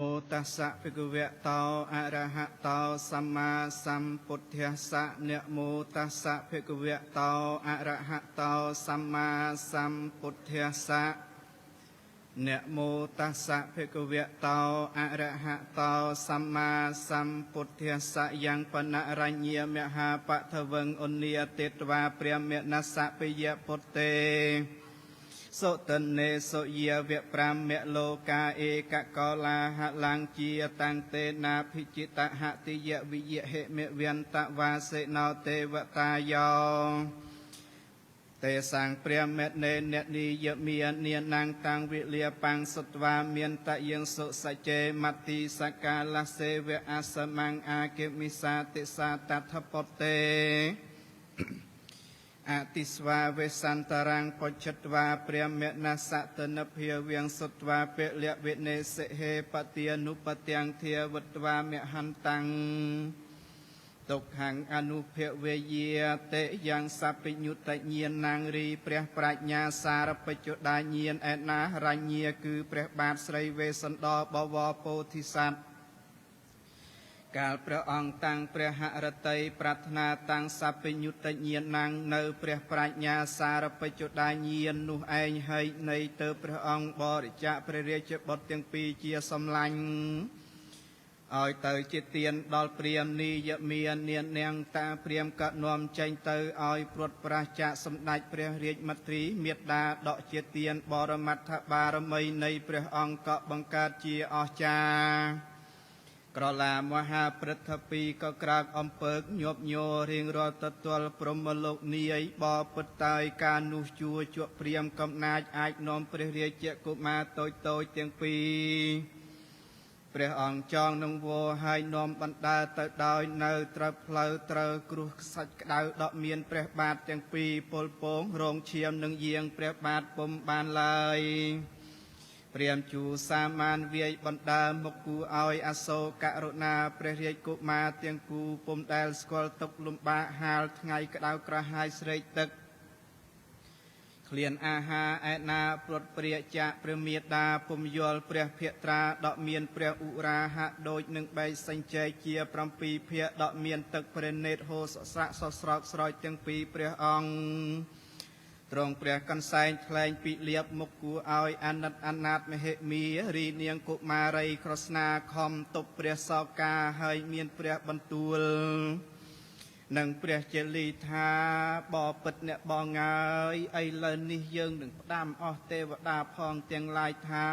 โอตัสสะภะคะวะโตอะระหะโตสัมมาสัมพุทธัสสะนะโมตัสสะภะคะวะโตอะระหะโตสัมมาสัมพุทธัสสะนะโมตัสสะภะคะวะโตอะระหะโตสัมมาสัมพุทธัสสะยังปนะรัญญมหาปะทวังอุนิยติตวาเปรียมเมนัสสะปิยพุตเตสุตเนสุเยเวปรามเมโลกาเอกกอลาหะลังเจียตังเตนาภิจิตหะติยวิเยเหเมเวียนตะวาเสนาเทวตายอเตสังเปรียมเมเนเนนียเมียเนียนางตังวิเลียปังสุตวาเมียนตะยังสุสเจมัตติสกาลเสเวอาสมังอาเกมิสาติสาตัทปเตอาติสวาเวสันตารังปจตวาเปรียมเมนัสสะตนเพียเวียงสุตวาเปเลียเวเนเสเหปฏิยนุปติยังเทียวัตวาเมหันตังตกหังอนุเพเวเยเตยังสัพพิญุตเยียนนางรีเปรียปราญญาสารปจุดาเยียนแอนารัญเยียคือเปรียบาทไสรเวสันดอบวโพธิสัตว์กาลพระองค์ตั้งพระหฤทัยปรารถนาตั้งสัพพิญุตเยียนนางในพระปราญญาสารปจุดาเยียนนุเองให้ในเตอพระองค์บริจาคพระเรียจบทยังปีเจียสำลังอ้อยเตอจิตเตียนดอลเปรียมนียเมียนเนียนเนียงตาเปรียมกะนวมใจเตออ้อยปลดปราชาสมดัยพระเรียจมัตรีเมียดาดอกจิตเตียนบรมัตถบารมีในพระองค์ก็บังการเจียอจากรลามหาปรัฐปีก็กรากอมเปิกโยบโยเรียงรอตตวลพรหมโลกนี้บอปตายการนุจัวจวเปรียมกำนาจอาจนอมพระเรียเจกุมาโตโตเตียงปีพระองค์จองนงโวให้นอมบรรดาตดอยเนอตรเพลตรกรุสัจดาวดอกเมียนพระบาทเตียงปีปลโปงโรงเชียมหนึ่งเยียงพระบาทปมบานลายเปรียมจูสามานเวียบรรดามกูออยอโศกะรุณาพระเรียกุมาเตียงกูปมแดลสกอลตกลุมบาฮาลไงกระดาวกระหายเสยตึกเคลียนอาหาแอนาปลดเปรียจะเปรียเมียดาปมยลเปรียเพียตราดอกเมียนเปรียอุราหะโดยหนึ่งใบสัญเจเจียปรำปีเพียดอกเมียนตึกเปรเนตโฮสสะสสรอกสรอยเตียงปีเปรียองตรงเปรียกันไซน์แทงปีเลียบมกกูออยอนัดอนาตมเหมีรีเนียงกุมาไรครสนาคอมตบเปรียสอกาเฮยเมียนเปรียบรรทุลหนังเปรียเจลีธาบ่อปิดเนบ่องายไอเลนิยงหนึ่งดามออเทวดาพองเตียงลายธา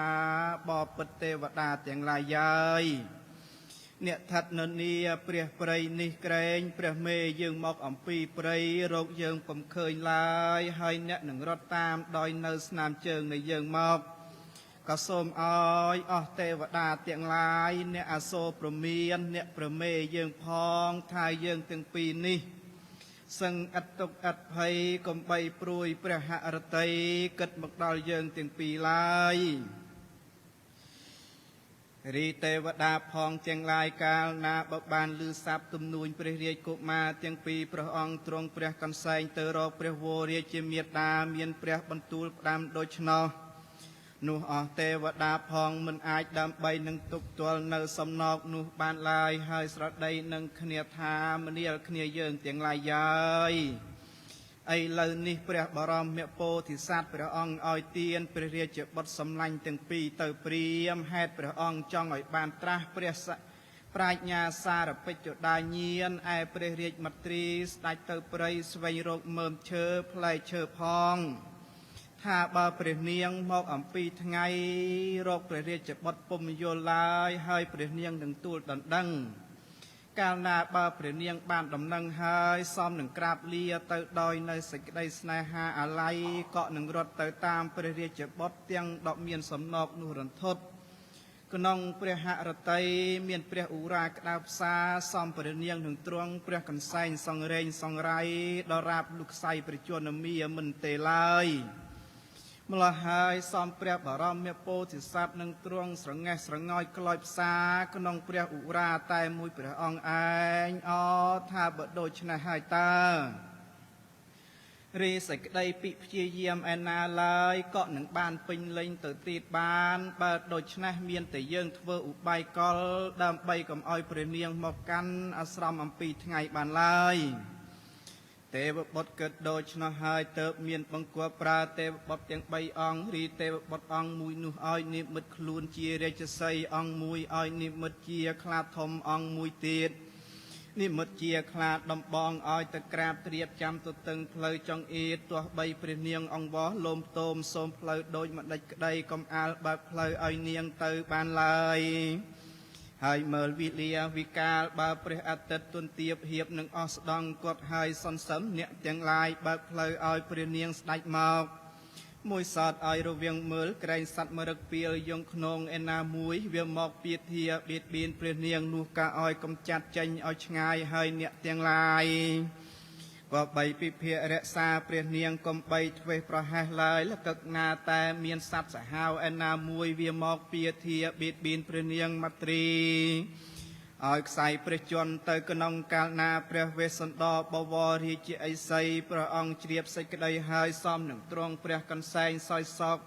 บ่อปิดเทวดาเตียงลายยายเนทัดนนีเปรียเปรยนิเกรงเปรียเมยยังมอกอ่ำปีเปรยโรคยังผมเคยลายให้เนหนึ่งรถตามดอยเนสนามเจิงในยังมอกก็สมอ้อยอเทวดาเตียงลายเนอโศปรเมียนเนเปรเมยยังพองทายยังตึงปีนี้สังอัตตกอัตภัยกมใบปรุยเปรียหะรตัยกัดมักดอยยังตึงปีลายรีเทวดาพองเจียงลายกาลนาบบานลือซับตุมนูนเปรียเรียกุมาเตียงปีพระองค์ตรงเปรียกันไซเตอรอเปรียโวเรียเจเมียดาเมียนเปรียบรรทุลดำโดยชนอนูอเทวดาพองมันอาจดำใบหนึ่งตุกตัวเนอสมนอกนูบานลายให้สระใดหนึ่งเขเนียธามเนียเขเนียเยิงเตียงลายยายไอเลนิเปรียบรมเมโปธิสัตพระองค์อ้อยเตียนเปรียเจบทสำลังตึงปีเตอเปรียมแฮดพระองค์จ้องอ้อยบานตราเปรียปราญญาสารปจุดาเยียนไอเปรียมัตรีสไตเตอเปรยสวัยโรคเมิมเชอพลายเชอพองถ้าบาเปรียเนียงมอกอ่ำปีทั้งไงโรคเปรียเจบทปมโยลายให้เปรียเนียงหนึ่งตูดดังกาลนาบาเปรียเนียงบ้านดำนังหายซ้อมหนึ่งกราบเลียเตอดอยในสกได้สนาหาอะไรเกาะหนึ่งรถเตอตามเปรียเจ็บบดเตียงดอกเมียนสมนอกนุรันทดก็น้องเปรียหะรตัยเมียนเปรียอุรากระดาบซาซ้อมเปรียเนียงหนึ่งตรวงเปรียกันไซน์สองเรงสองไรดอราบลูกไซเปรียจวนมีมันเตลายมลหายซ้อมเปรียบารมเมโปธิสัตหนึ่งตรวงสระแงสระง่อยกลอยซาก็น้องเปรียอุราตายมวยเปรียองไออ๋อถ้าเบิดโดยชนะหายตา រីសេចក្តីពិព្យាយាមឯណាឡើយក៏នឹងបានពេញលេញទៅទៀតបានបើដូច្នេះមានតែយើងធ្វើឧបាយកលដើម្បីកុំឲ្យព្រះនាងមកកាន់អាស្រមអំពីថ្ងៃបានឡើយទេវបុត្រគិតដូច្នោះហើយទៅមានបង្គាប់ប្រើទេវបុត្រទាំង3អង្គរីទេវបុត្រអង្គមួយនោះឲ្យនិមិត្តខ្លួនជារាជសីអង្គមួយឲ្យនិមិត្តជាខ្លាធំអង្គមួយទៀតនិមិត្តជាខ្លាដំបងឲ្យទៅក្រាបត្រៀបចាំទទឹងផ្លូវចង្អៀតទោះបីព្រះនាងអង្គវោលំទោមសូមផ្លូវដូចម្ដេចក្តីកុំអាលបើកផ្លូវឲ្យនាងទៅបានឡើយហើយមើលវិលាវិកាលបើព្រះអាទិត្យទុនទៀបហៀបនឹងអស់ស្ដង់គាត់ហើយសន្សឹមអ្នកទាំងឡាយបើកផ្លូវឲ្យព្រះនាងស្ដេចមកមួយសតឲ្យរវាងមើលក្រែងសត្វមរឹកពីលយងខ្នងឯណាមួយវាមកពៀធាបៀតបៀនព្រះនាងនោះក៏ឲ្យកំចាត់ចេញឲ្យឆ្ងាយហើយអ្នកទាំងឡាយក៏បីពិភាករក្សាព្រះនាងកុំបីធ្វេសប្រហែសឡើយលកឹកណាតែមានសត្វសាហាវឯណាមួយវាមកពៀធាបៀតបៀនព្រះនាងមទ្រីឲ្យខ្សែព្រះជន្មទៅក្នុងកាលណាព្រះវេស្សន្តរបវររាជាឥសីព្រះអង្គជ្រាបសេចក្តីហើយសមនឹងទ្រង់ព្រះកន្សែងសោយសោក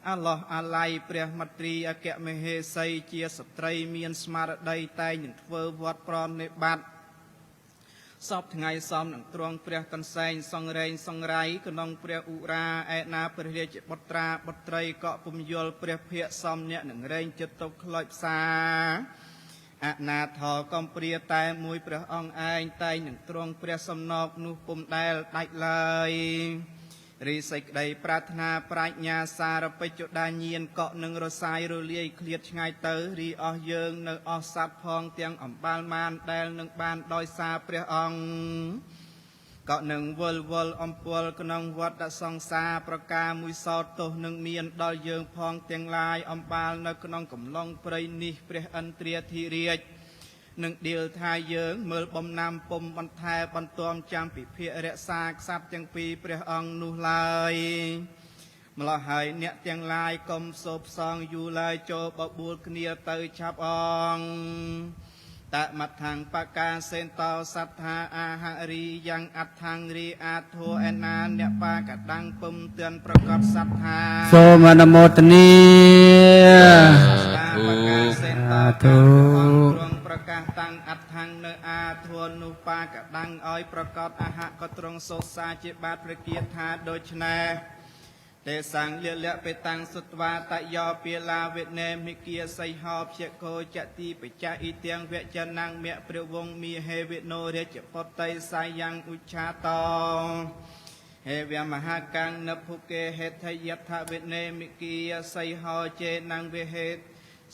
អឡោះអាល័យព្រះមទ្រីអគ្គមហេសីជាស្ត្រីមានស្មារតីតែងនឹងធ្វើវត្តប្រណិបត្តិសពថ្ងៃសមនឹងទ្រង់ព្រះកន្សែងសង្រែងសង្រៃក្នុងព្រះឧរាឯណាព្រះរាជបុត្រាបុត្រីក៏ពំយល់ព្រះភ័ក្ត្រសមអ្នកនឹងរែងចិត្តទុកខ្លោចផ្សាអនាថកំព្រាតែមួយព្រះអង្គឯងតែងនឹងទ្រង់ព្រះសំណោកនោះពុំដែលដាច់ឡើយរីសេចក្តីប្រាថ្នាប្រាជ្ញាសារពេជ្ជដាញានកក់នឹងរសាយរលាយឃ្លាតឆ្ងាយទៅរីអស់យើងនៅអស់សត្វផងទាំងអំបាលម៉ានដែលនឹងបានដោយសារព្រះអង្គក៏នឹងវល់អំពល់ក្នុងវត្តសង្សារប្រការមួយសោតទោសនឹងមានដល់យើងផងទាំងឡាយអំបាលនៅក្នុងកំឡុងព្រៃនេះព្រះឥន្ទ្រាធិរាជនឹងដៀលថាយើងមើលបំណាំពុំបន្ថែបន្ទាំចាំពិភាករក្សាក្សត្រទាំងពីរព្រះអង្គនោះឡើយម្ល៉េះហើយអ្នកទាំងឡាយកុំសោបផ្សងយូរឡើយចូលបបួលគ្នាទៅឆាប់អងតមថាំងបកាសេនតោសត្ថាអាហរីយ៉ាងអដ្ឋังរីអាធោឯណាអ្នកបាកដាំងពំទឿនប្រកបសត្ថាសូមអនុមោទនាបកាសេនតោទ្រង់ប្រកាសតាំងអដ្ឋังនៅអាធោនោះបាកដាំងឲ្យប្រកបអហក៏ទ្រង់សោសាជាបាតព្រះគាថាដូច្នេះទេសង្ឃលៈបេតាំងសុទ្វាតយោពាឡាវេណេមិគាសីហោភយកោចតិបច្ចៈអ៊ីទាំងវចនាងមៈព្រះវង្សមីហេវិណោរាជបុត្រីសាយ៉ាងឧច្ឆាតោហេវមហាកាំងនភុកេហេថយថាវេណេមិគាសីហោចេនាងវិហេត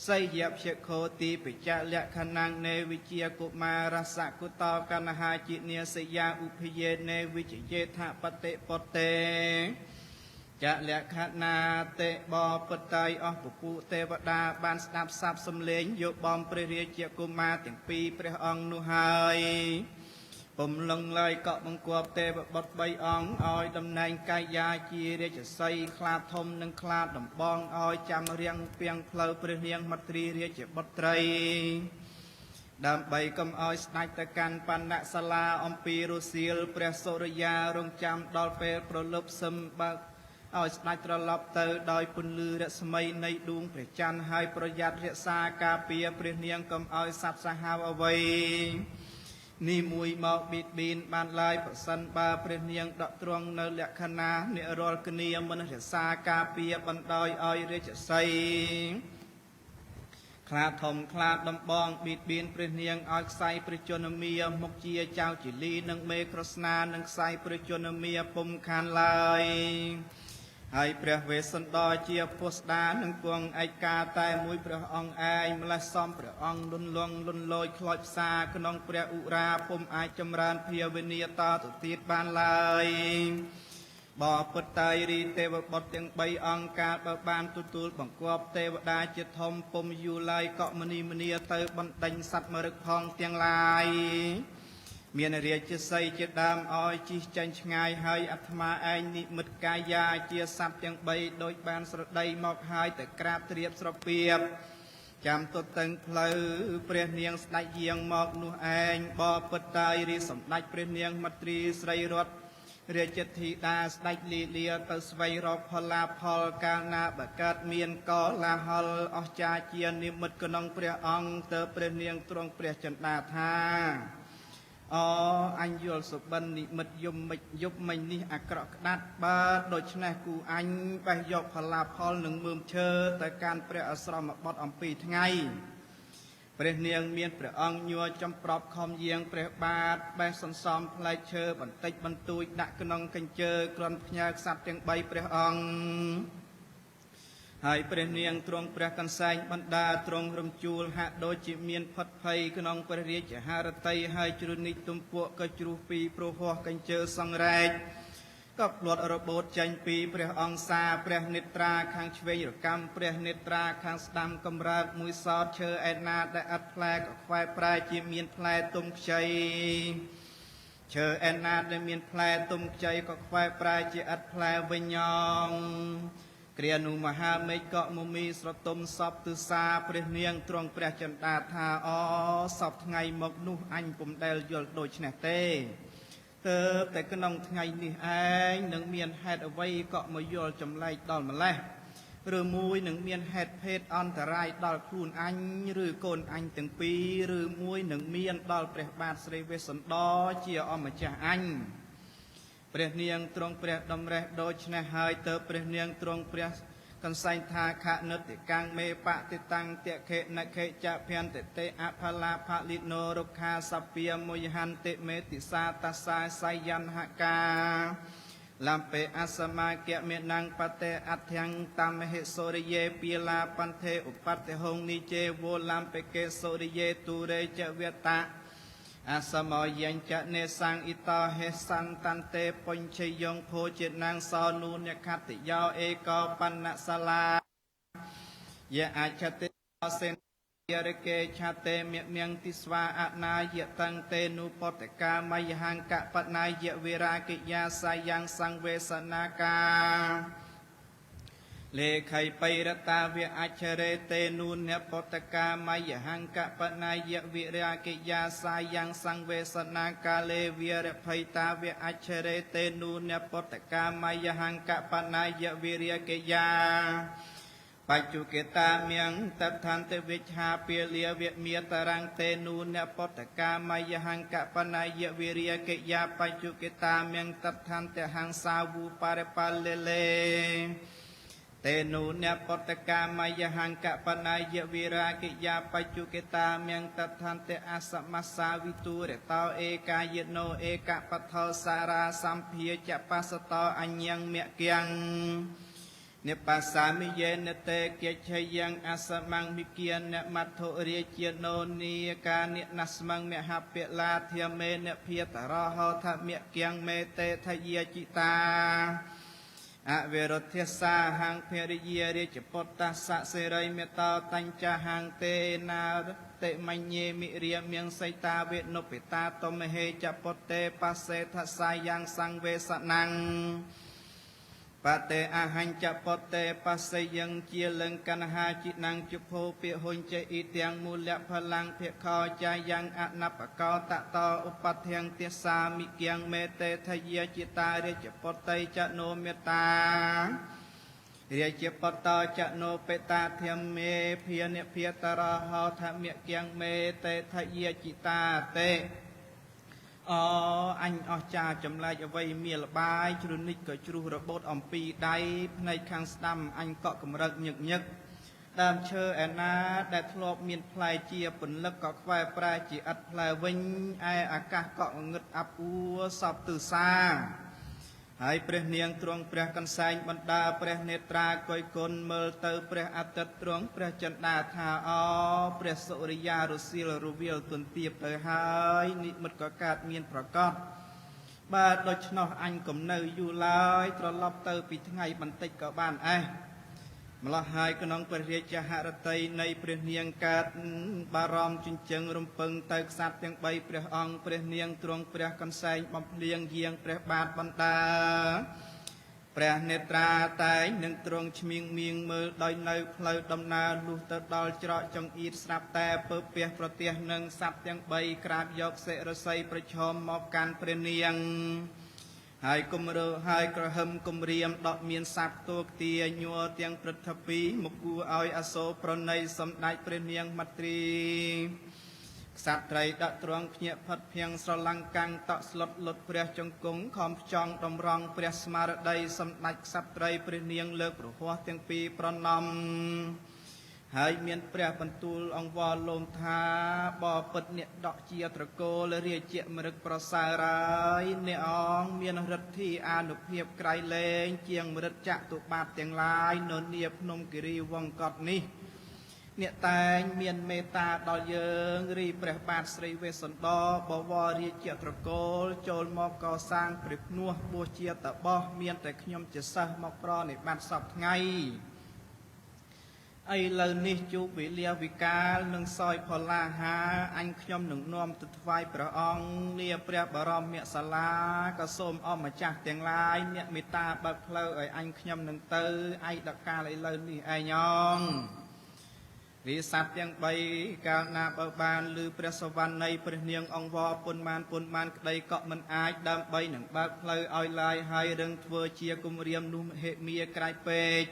សីយភយកោទីបច្ចៈលក្ខណាងនេវិជាកុមារសគុតោកណ្ហាជិនាសយាឧភយេនេវិជយេថាបតិពតេចលក្ខណាទេបបតៃអស់ពពុទេវតាបានស្ដាប់ស័ព្ទសំឡេងយកបំព្រះរាជាកុមារទាំងពីរព្រះអង្គនោះហើយពំលឹងឡើយក៏បង្គាប់ទេវបុត្រ3អង្គឲ្យតំណែងកាយាជារាជសីខ្លាធំនិងខ្លាដំបងឲ្យចាំរៀងពាំងផ្លូវព្រះនាងមទ្រីរាជបុត្រីដើម្បីកុំឲ្យស្ដេចទៅកាន់បណ្ណសាលាអំពីរុសៀលព្រះសូរិយារងចាំដល់ពេលប្រលប់សឹមបើកឲ្យស្ដេចត្រឡប់ទៅដោយពន្លឺរស្មីនៃដួងព្រះច័ន្ទហើយប្រយ័ត្នរក្សាការពារព្រះនាងកុំឲ្យសត្វសាហាវអ្វីនេះមួយមកបៀតបៀនបានឡើយប្រសិនបើព្រះនាងដកទ្រង់នៅលក្ខណៈអ្នករាល់គ្នាមិនរក្សាការពារបណ្ដោយឲ្យរាជសីខ្លាធំខ្លាដំបងបៀតបៀនព្រះនាងឲ្យខ្សែព្រះជន្មាមុខជាចៅជាលីនិងមេក្រស្នានិងខ្សែព្រះជន្មាពុំខានឡើយហើយព្រះវេស្សន្តរជាពុស្ដានឹងគង់ឯកាតែមួយព្រះអង្គឯងម្លេះសំព្រះអង្គលន់លងលន់លយខ្លោចផ្សាក្នុងព្រះឧរាពុំអាចចម្រើនភាវនាតទៅទៀតបានឡើយបបតៃរីទេវបុត្រទាំង3អង្គការបើបានទទួលបង្គាប់ទេវតាជាធំពុំយូរឡើយក៏មនីមនីទៅបណ្ដេញសត្វមរឹកផងទាំងឡាយមានរាជសីជាដើមឲ្យជិះចាញ់ឆ្ងាយហើយអាត្មាឯងនិមិត្តកាយាជាសត្វទាំង3ដូចបានស្រដីមកហើយតែក្រាបត្រៀបស្រពៀបចាំទទឹងផ្លូវព្រះនាងស្ដេចយាងមកនោះឯងបបតៃរីសម្ដេចព្រះនាងមទ្រីស្រីរត រាជធីតាស្ដេចលីលាទៅស្វែងរកផល្លាផលកាលណាបើកើតមានកលាហលអស្ចារ្យជានិមិត្តក្នុងព្រះអង្គទៅព្រះនាងទ្រង់ព្រះចិន្តាថាអញយល់សុបិននិមិត្តយំមិចយប់មិញនេះអាក្រក់ក្តាត់បើដូច្នេះគូអញបេះយកផល្លាផលនឹងមើមឈើទៅកាន់ព្រះអាស្រមបុត្រអំពីថ្ងៃព្រះនាងមានព្រះអង្គញ័រចំប្រប់ខំយាងព្រះបាទបេះសន្សំផ្លែឈើបន្តិចបន្តួចដាក់ក្នុងកញ្ជើគ្រាន់ផ្ញើខ្សត្រទាំង3ព្រះអង្គហើយព្រះនាងទ្រង់ព្រះកន្សែងបណ្ដាទ្រង់រំជួលហាក់ដូចជាមានផិតភ័យក្នុងព្រះរាជហឫទ័យហើយជ្រុះនិចទំពួកក៏ជ្រុះពីព្រោះហោះកញ្ជើសង្រែកក៏ផ្លត់របូតចេញពីព្រះអង្គសាព្រះនេត្រាខាងឆ្វេងរកម្មព្រះនេត្រាខាងស្ដាំកំរើកមួយសោតឈើឯណាដែលអត់ផ្លែក៏ខ្វែប្រែជាមានផ្លែទុំខ្ចីឈើឯណាដែលមានផ្លែទុំខ្ចីក៏ខ្វែប្រែជាអត់ផ្លែវិញញងគ្រានុមហាមេឃក៏មមីស្រទុំសពទិសាព្រះនាងទ្រង់ព្រះចិន្តាថាសពថ្ងៃមកនោះអញពុំដែលយល់ដូចនេះទេតែក្នុងថ្ងៃនេះឯងនឹងមានហេតុអ្វីក៏មកយល់ចម្លែកដល់ម្លេះឬមួយនឹងមានហេតុភេទអន្តរាយដល់ខ្លួនអញឬកូនអញទាំងពីរឬមួយនឹងមានដល់ព្រះបាទស្រីវេស្សន្តរជាអម្ចាស់អញព្រះនាងទ្រង់ព្រះដំរេះដូច្នេះហើយទៅព្រះនាងទ្រង់ព្រះកន្សែងថាខនិតិកាំងមេបតិតាំងតេខេនខេចភន្តិតេអផលាផលិណោរុក្ខាសពាមយហន្តិមេតិសាតសាសយន្ហកាលំពេអសមាគមេណង្បតេអធញ្ញតាមហេសូរិយេពីឡាបន្ថេឧបតិហងនិជេវោលំពេកេសូរិយេទុរេចវេតៈអសមយញ្ចនេសង្អ៊ីតោហេសន្តន្ទេបញ្ឆយងភោចេណាងសោនុញខតិយោអេកោបណ្ណសាលាយៈអច្ឆតិសេនយរកេឆតេមៀងទិស្វាអនាយតੰតេនុបតកាមយហង្កបណាយវិរាកិយាសាយ៉ាងសង្វេសនាកាលេខៃបៃរតាវៈអច្ឆរេតេនុនពតកាមយហង្កបណាយវិរាកិយាសាយ៉ាងសង្វេសនាកាលេវិរភៃតាវៈអច្ឆរេតេនុនពតកាមយហង្កបណាយវិរាកិយាបច្ចុកេតាមៀងតដ្ឋន្តវិច្ឆាពាលាវៈមេតរង្តេនុនពតកាមយហង្កបណាយវិរាកិយាបច្ចុកេតាមៀងតដ្ឋន្តហង្សាវុបរិបាលលេតេនុនពតកាមយហង្កបណាយវិរាកិយាបច្ចុកេតាមៀងតដ្ឋន្តអសមសាវិទុរតោឯកាយណោឯកបថោសារៈសម្ភាចបសតោអញ្ញមគៀងនិបាសាមិយេនតេកិច្ឆយ៉ាងអសមង្មិគៀនមត្ថុរាជាណោនីកានិណស្មង្មហពិលាធាមេនភិតរហោធមគៀងមេតេថយាចិតាអវេរធិសាហង្ភរិយារាជពតសៈសេរីមេតោតញ្ចហង្តេណាតេមញ្ញេមិរិយមៀងសីតាវេនុពិតាតមហេចពតេបសេថសាយ៉ាងសង្វេសនੰបតេអហញ្ចពតេបសេយ៉ាងជាលង្កណហាចិណੰជភោពិហុញ្ចេអ៊ីទាំងមូលៈផលាំងភិក្ខោចាយ៉ាងអនបកោតតោឧបធិងទិសាមិគៀងមេតេថយាចិតារាជពតេចណោមេតារាជពតោចណោបេតាធម្មមេភានិភិតរហោធម្មគៀងមេតេថយាចិតាតេអញអស្ចារ្យចម្លែកអ្វីមានលបាយជ្រុះនិចក៏ជ្រុះរបូតអំពីដៃផ្នែកខាងស្ដាំអញក៏កម្រើកញឹកញឹកដើមឈើឯណាដែលធ្លាប់មានផ្លែជាពន្លឹកក៏ខ្វែប្រែជាឥតផ្លែវិញឯអាកាសក៏ងឹតអាប់អួរសពទិសាហើយព្រះនាងទ្រង់ព្រះកន្សែងបណ្ដាព្រះនេត្រាកុយគុណមើលទៅព្រះអាទិត្យទ្រង់ព្រះចន្ទាថាព្រះសុរិយារសៀលរវិលទន្ទាបទៅហើយនិមិត្តក៏កើតមានប្រកបបាទដូច្នោះអញកុំនៅយូរឡើយត្រឡប់ទៅពីថ្ងៃបន្តិចក៏បានម្លោះហើយក្នុងព្រះរាជហឫទ័យនៃព្រះនាងកើតបារម្ភចិញ្ចឹងរំពឹងទៅក្សត្រទាំង3ព្រះអង្គព្រះនាងទ្រង់ព្រះកន្សែងបំភ្លៀងយាងព្រះបាទបណ្ដាព្រះនេត្រាតែងនឹងទ្រង់ឈ្មៀងមៀងមើលដោយនៅផ្លូវដំណើរលុះទៅដល់ច្រកចង្អៀតស្រាប់តែពើពះប្រទះនឹងសត្វទាំង3ក្រាបយកសិរស័យប្រឈមមកកាន់ព្រះនាង ហើយគុំរើហើយក្រហមគុំរៀមដកមានសាប់តួកទាញ័រទាំងព្រឹទ្ធពីមកគួរឲ្យអសូរប្រណីសំដេចព្រះនាងមទ្រីក្សត្រីដាក់ទ្រង់ភ្ញាក់ផាត់ភៀងស្រលង្កាំងតក់ស្លុតលុតព្រះចង្គង់ខំខ្ចង់តម្រង់ព្រះស្មារតីសំដេចក្សត្រីព្រះនាងលើកប្រហោះទាំងពីរប្រណំហើយមានព្រះបន្ទូលអង្វរលោមថាបពិតអ្នកដកជាត្រកូលរាជមរឹកប្រសើរហើយអ្នកអង្គមានឫទ្ធិអានុភាពក្រៃលែងជាងមរិទ្ធចតុបាទទាំងឡាយនៅនាភ្នំគិរីវង្កត់នេះអ្នកតែងមានមេត្តាដល់យើងរីព្រះបាទស្រីវេស្សន្តរបវររាជត្រកូលចូលមកកសាងព្រះភ្នោះបួសជាតបោះមានតែខ្ញុំជាសិស្សមកប្រនិបត្តិសពថ្ងៃឥឡូវនេះជួបវេលាវិកាលនឹងសោយផល្លាហាអញខ្ញុំនឹងនាំទៅថ្វាយព្រះអង្គលាព្រះបរមសាលាក៏សូមអម្ចាស់ទាំងឡាយអ្នកមេត្តាបើកផ្លូវឲ្យអញខ្ញុំនឹងទៅឯដកាលឥឡូវនេះឯងងវិស័ព្ទទាំង3កាលណាបើបានឮព្រះសវណ្ណនៃព្រះនាងអង្គវរពុនបានក្តីក៏មិនអាចដើម្បីនឹងបើកផ្លូវឲ្យឡាយហើយរឹងធ្វើជាគំរាមនោះហេមាក្រៃពេក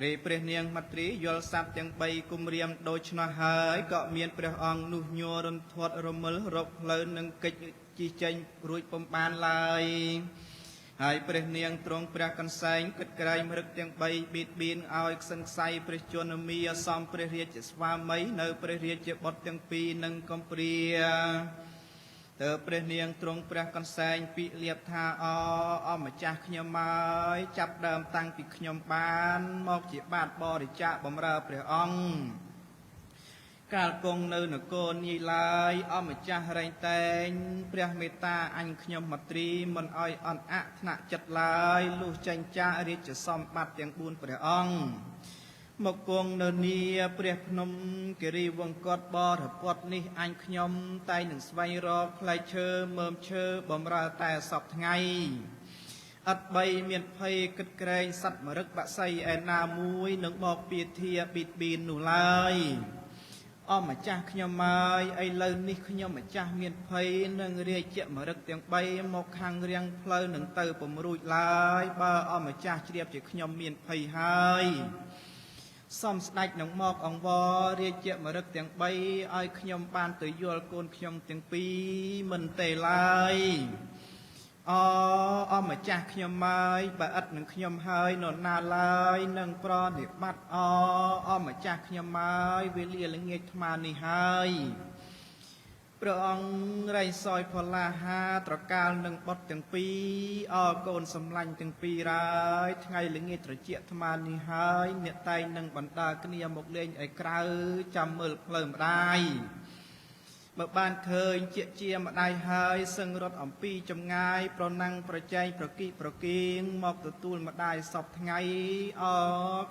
រីព្រះនាងមទ្រីយល់ស័ព្ទទាំង3គំរាមដូច្នោះហើយក៏មានព្រះអង្គនោះញ័ររន្ធត់រមិលរកផ្លូវនឹងកិច្ចជិះចេញរួចពំបានឡើយហើយព្រះនាងទ្រង់ព្រះកន្សែងគិតក្រែងមរឹកទាំង3បៀតបៀនឲ្យខ្សឹងខ្សៃព្រះជន្មាសំព្រះរាជស្វាមីនៅព្រះរាជបុត្រទាំងពីរនឹងកំព្រាតើព្រះនាងទ្រង់ព្រះកន្សែងពីលៀបថាអម្ចាស់ខ្ញុំហើយចាប់ដើមតាំងពីខ្ញុំបានមកជាបាទបរិច្ចាគបម្រើព្រះអង្គកាលគង់នៅនគរនេះឡើយអម្ចាស់រែងតែងព្រះមេត្តាអញខ្ញុំមទ្រីមិនឲ្យអន់អថ្នាក់ចិត្តឡើយលុះចេញចាករាជសម្បត្តិទាំង4ព្រះអង្គមកគង់នៅនីព្រះភ្នំគិរីវង្កត់បរិពតនេះអញខ្ញុំតែងនឹងស្វែងរកផ្លែឈើមើមឈើបំរើតែសពថ្ងៃអត់បីមានភ័យគិតក្រែងសត្វមរឹកបក្សីឯណាមួយនឹងបកពីធាប៊ីតប៊ីននោះឡើយអម្ចាស់ខ្ញុំហើយឥឡូវនេះខ្ញុំម្ចាស់មានភ័យនឹងរាជមរឹកទាំង3មកខាងរៀងផ្លូវនឹងទៅពំរួចឡើយបើអម្ចាស់ជ្រាបជាខ្ញុំមានភ័យហើយសំស្ដេចនឹងមកអង្វររាជមរឹកទាំង3ឲ្យខ្ញុំបានទៅយល់កូនខ្ញុំទាំង2មិនទេឡើយអម្ចាស់ខ្ញុំហើយបើឥតនឹងខ្ញុំហើយនរណាឡើយនឹងប្រនិបត្តិអម្ចាស់ខ្ញុំហើយវេលាល្ងាចថ្មនេះហើយព្រះអង្គរៃសោយផល្លាហាត្រកាលនឹងបុត្រទាំងពីរកូនសំឡាញ់ទាំងពីរហើយ ថ្ងៃល្ងាចត្រជាក់ថ្មនេះហើយអ្នកតែងនឹងបណ្ដាគ្នាមកលេងឲ្យក្រៅចាំមើលផ្លូវម្ដាយបើបានឃើញជាម្ដាយហើយសឹងរត់អំពីចម្ងាយប្រណាំងប្រជែងប្រគិប្រគៀងមកទទួលម្ដាយសពថ្ងៃ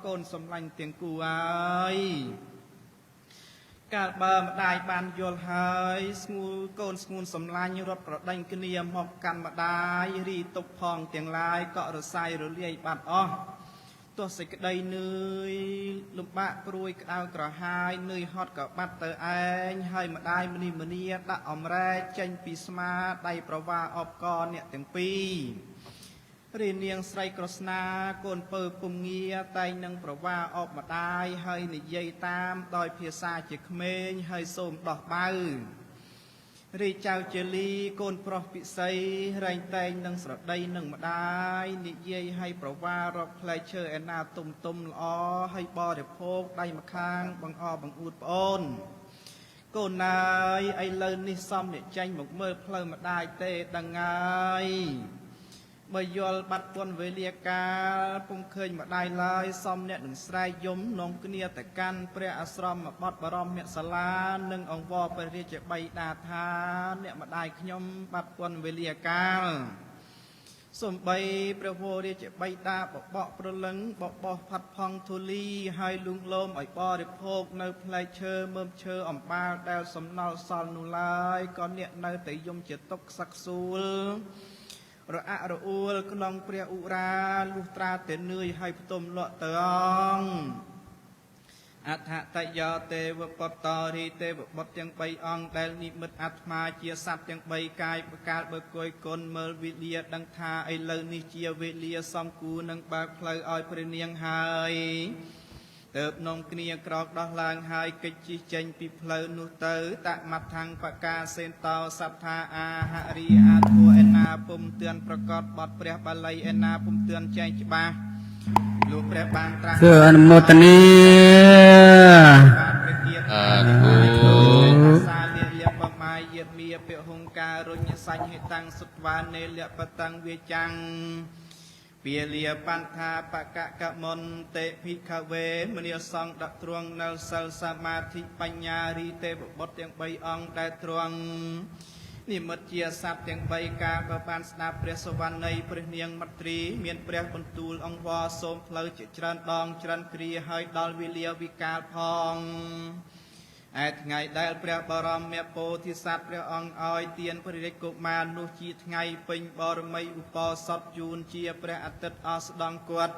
កូនសំឡាញ់ទាំងគូហើយកាលបើម្ដាយបានយល់ហើយស្ងួនកូនស្ងួនសំឡាញ់រត់ប្រដេញគ្នាមកកាន់ម្ដាយរីតុបផងទាំងឡាយក៏រសាយរលាយបាត់អស់ទោះសេចក្តីនឿយលំបាកព្រួយក្តៅក្រហាយនឿយហត់ក៏បាត់ទៅឯងហើយម្ដាយមនីមនីដាក់អំរែកចេញពីស្មាដៃប្រវាអបកអ្នកទាំងពីររីនាងស្រីក្រស្នាកូនពើពុំងារតែងនឹងប្រវាអបម្ដាយហើយនិយាយតាមដោយភាសាជាក្មេងហើយសូមដោះបៅរីចៅជេលីកូនប្រុសពិសីរែងតែងនឹងស្រដីនឹងម្ដាយនិយាយឲ្យប្រវារកផ្លែឈើឯណាទុំល្អឲ្យបរិភោគដៃម្ខាងបង្អបង្អួតប្អូនកូនណាយឥឡូវនេះសំអ្នកចាញ់មកមើលផ្លូវម្ដាយទេដឹងហើយបើយល់បាត់ពន្ធវេលាកាលពុំឃើញម្ដាយឡើយសំអ្នកនឹងស្រែកយំនំគ្នាទៅកាន់ព្រះអាស្រមបត់បរមមេសាលានិងអង្វរព្រះរាជបិតាថាអ្នកម្ដាយខ្ញុំបាត់ពន្ធវេលាកាលសំបីព្រះវររាជបិតាបបកប្រលឹងបបោះផាត់ផង់ធូលីហើយលួងលោមឲ្យបរិភោគនៅផ្លែឈើមើមឈើអំបាលដែលសំណល់សល់នោះឡើយក៏អ្នកនៅតែយំជាទុកខ្សឹកសួលរអាក់រអួលក្នុងព្រះឧរាលុះត្រាតែនឿយឲ្យផ្ទុំលក់ទៅអង្គ អដ្ឋតយោទេវបុត្ររីទេវបុត្រទាំង3អង្គដែលនិមិត្តអាត្មាជាសត្វទាំង3កាយបកាលបើគួយគុណមើលវិលាដឹងថាឥឡូវនេះជាវេលាសំគូនឹងបើកផ្លូវឲ្យព្រះនាងហើយទើបនំគ្នាក្រោកដោះឡើងហើយកិច្ចជិះចេញពីផ្លូវនោះទៅតមថាំងបកាសេនតោសត្ថាអាហរិអាធัวឯណាពុំទឿនប្រកបបត់ព្រះបាលីឯណាពុំទឿនចែងច្បាស់លោកព្រះបានត្រាស់ គឺអនុមោទនី សាលាលបមាយមីពិហុង្ការរុញសញ្ញហេតាំងសុទ្វានេលបតាំងវាចាំងពាលាបន្ថាបកកមន្តេភិក្ខវេមនីសង្ឃដាក់ទ្រង់នៅសិលសមាធិបញ្ញារីទេវបុត្រទាំង3អង្គដែលទ្រង់និមិត្តជាសត្វទាំង3ការក៏បានស្ដាប់ព្រះសវណ្ណីព្រះនាងមទ្រីមានព្រះបន្ទូលអង្គវរសូមផ្លូវជាច្រើនដងច្រើនគ្រាហើយដល់វេលាវិកាលផងឯថ្ងៃដែលព្រះបរមពោធិសត្វព្រះអង្គឲ្យទានព្រះរាជកុមារនោះជាថ្ងៃពេញបរមីឧបោសថជូនជាព្រះអាទិត្យអស្ដង់គាត់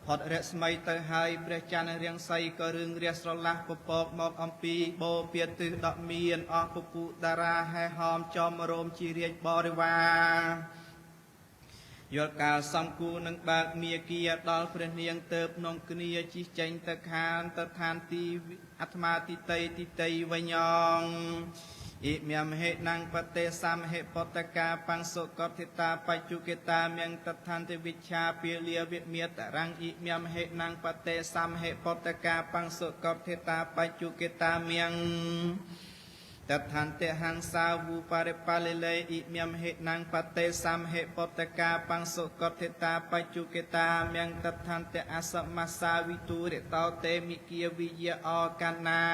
ផុតរស្មីទៅហើយព្រះច័ន្ទរាំងសីក៏រឿងរះស្រឡះពពកមកអំពីបូពាទិដកមានអស់ពពុតារាហែហោមចំរោមជារាជបរិវារយល់កាលសំគូនឹងបើកមាគាដល់ព្រះនាងទៅនំគ្នាជិះចេញទៅខានទៅឋានទីអាត្មាទីតីវញ្ញងអ៊ិមហេណੰបតេសមហេបតកាបង្សុកតិតាបច្ចុកេតាមញ្ញតឋានទេវិច្ឆាពាលាវិមេតរੰអ៊ិមហេណੰបតេសមហេបតកាបង្សុកតិតាបច្ចុកេតាមញ្ញតឋានទេហੰសាវុបរិបាលិលេអ៊ិមហេណੰបតេសមហេបតកាបង្សុកតិតាបច្ចុកេតាមញ្ញតឋានទេអសមសាវិទុរិតោទេមិគាវិយអកណា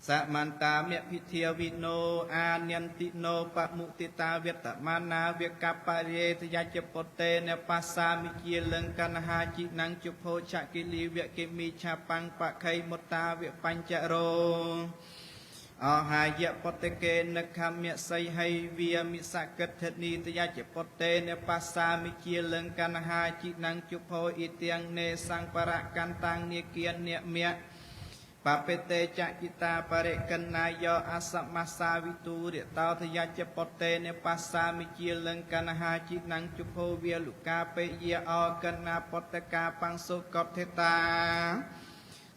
សមន្តាមភិធាវិណោអានន្តិណោបមុតិតាវតមានាវកបរិយតយច្ចពតេនបាសាមិជាលង្កនហាជីណੰជុភោចកិលីវកិមីឆាបង្បខៃមុតាវបញ្ចរោអហាយពតកេនខមសៃហៃវាមិសកិទ្ធនីតយច្ចពតេនបាសាមិជាលង្កនហាជីណੰជុភោអ៊ីទាំងនេសង្បរកន្តាំងនេគៀននិមៈបបេតេចកិតាបរិកណាយោអសមសាវិទុរិតោទយច្ចពតេនបាសាមិជាលង្កនហាជីណੰជុភោវាលុកាពេយអកណាពតកាបង្សុកតេតា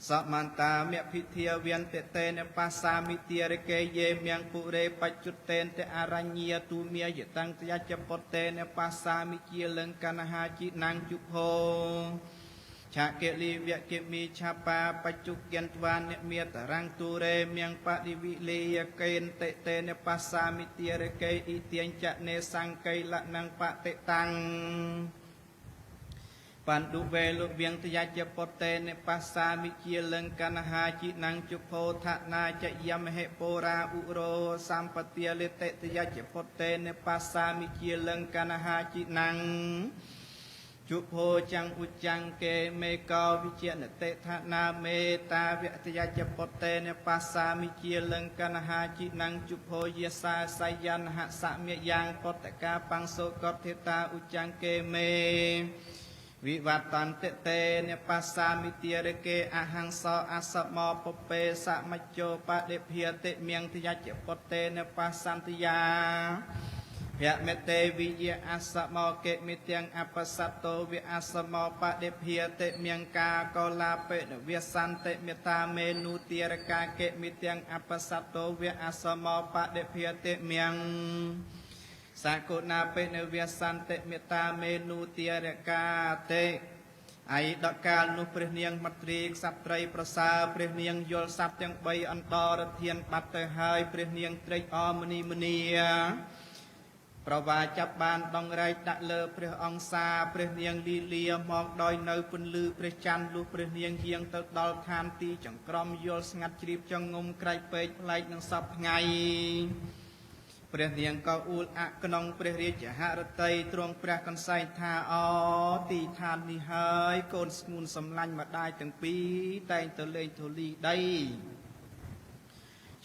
សមន្តាមភិធាវន្តតេនបាសាមិទារកេយេមង្គពុរេបច្ចុតេនតអរញ្ញទុមាយតੰទយច្ចពតេនបាសាមិជាលង្កនហាជីណੰជុភោឆាកេលីវកិមីឆាបាបច្ចុគន្ទវានិមេតរੰទុរេមង្គបដិវិលេយកេនតេតេនបាសាមិទារកេអ៊ីទាញចនេសង្កៃលណੰបតិតាំងបណ្ឌុវេលវៀងទយច្ចពតេនបាសាមិជាលង្កនហាជីណੰជុភោថនាចយមហេពរាឧរោសម្បទាលិតេទយច្ចពតេនបាសាមិជាលង្កនហាជីណੰជុភោចាំងឧចាំងកេមេកោវិជ្ជនតេឋានាមេតាវតយច្ចពតេនបាសាមិជាលង្កនហាជីណੰជុភោយសាសយនហសមយ៉ាងពតកាបង្សុកតេតាឧចាំងកេមេវិវត្តន្តតេនបាសាមិទារកេអហង្សោអសមោពពេសមច្ចោបដិភិតិមៀងទយច្ចពតេនបាសន្តយាភមេតេវិយអសមោកេមិទាំងអបសតោវិអសមោបដិភិតិមៀងកាកោឡាបេនវិសន្តិមេតាមេនុទារកាកេមិទាំងអបសតោវិអសមោបដិភិតិមៀងសាគុណាបេនវិសន្តិមេតាមេនុទារកាតេឯដកាលនោះព្រះនាងមទ្រីក្សត្រីប្រសើរព្រះនាងយល់សັບទាំង3អន្តរធានបាត់ទៅហើយព្រះនាងត្រេកអរមនីមនីប្រវាចាប់បានដងរែកដាក់លើព្រះអង្គសាព្រះនាងលីលាមកដោយនៅពន្លឺព្រះច័ន្ទលុះព្រះនាងយាងទៅដល់ឋានទីចង្ក្រមយល់ស្ងាត់ជ្រាបចងងក្រៃពេកផ្លែកនឹងសពថ្ងៃព្រះនាងក៏អួលអាក់ក្នុងព្រះរាជហឫទ័យទ្រង់ព្រះកន្សែងថាអទីឋាននេះហើយកូនស្ងួនសំឡាញ់ម្ដាយទាំងពីរតែងទៅលេងធូលីដី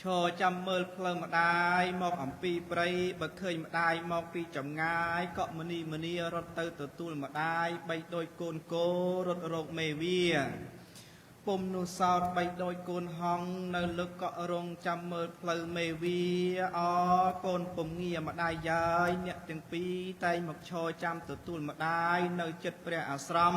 ឈរចាំមើលផ្លូវម្ដាយមកអំពីព្រៃបើឃើញម្ដាយមកពីចម្ងាយក៏មនីរត់ទៅទទួលម្ដាយបីដោយកូនគោរត់រោគមេវា ពុំនោះសោតបីដូចកូនហងនៅលើកក់រងចាំមើលផ្លូវមេវីអកូនពុំងាម្ដាយយាយអ្នកទាំងពីរតែងមកឈរចាំទទួលម្ដាយនៅចិត្តព្រះអាស្រម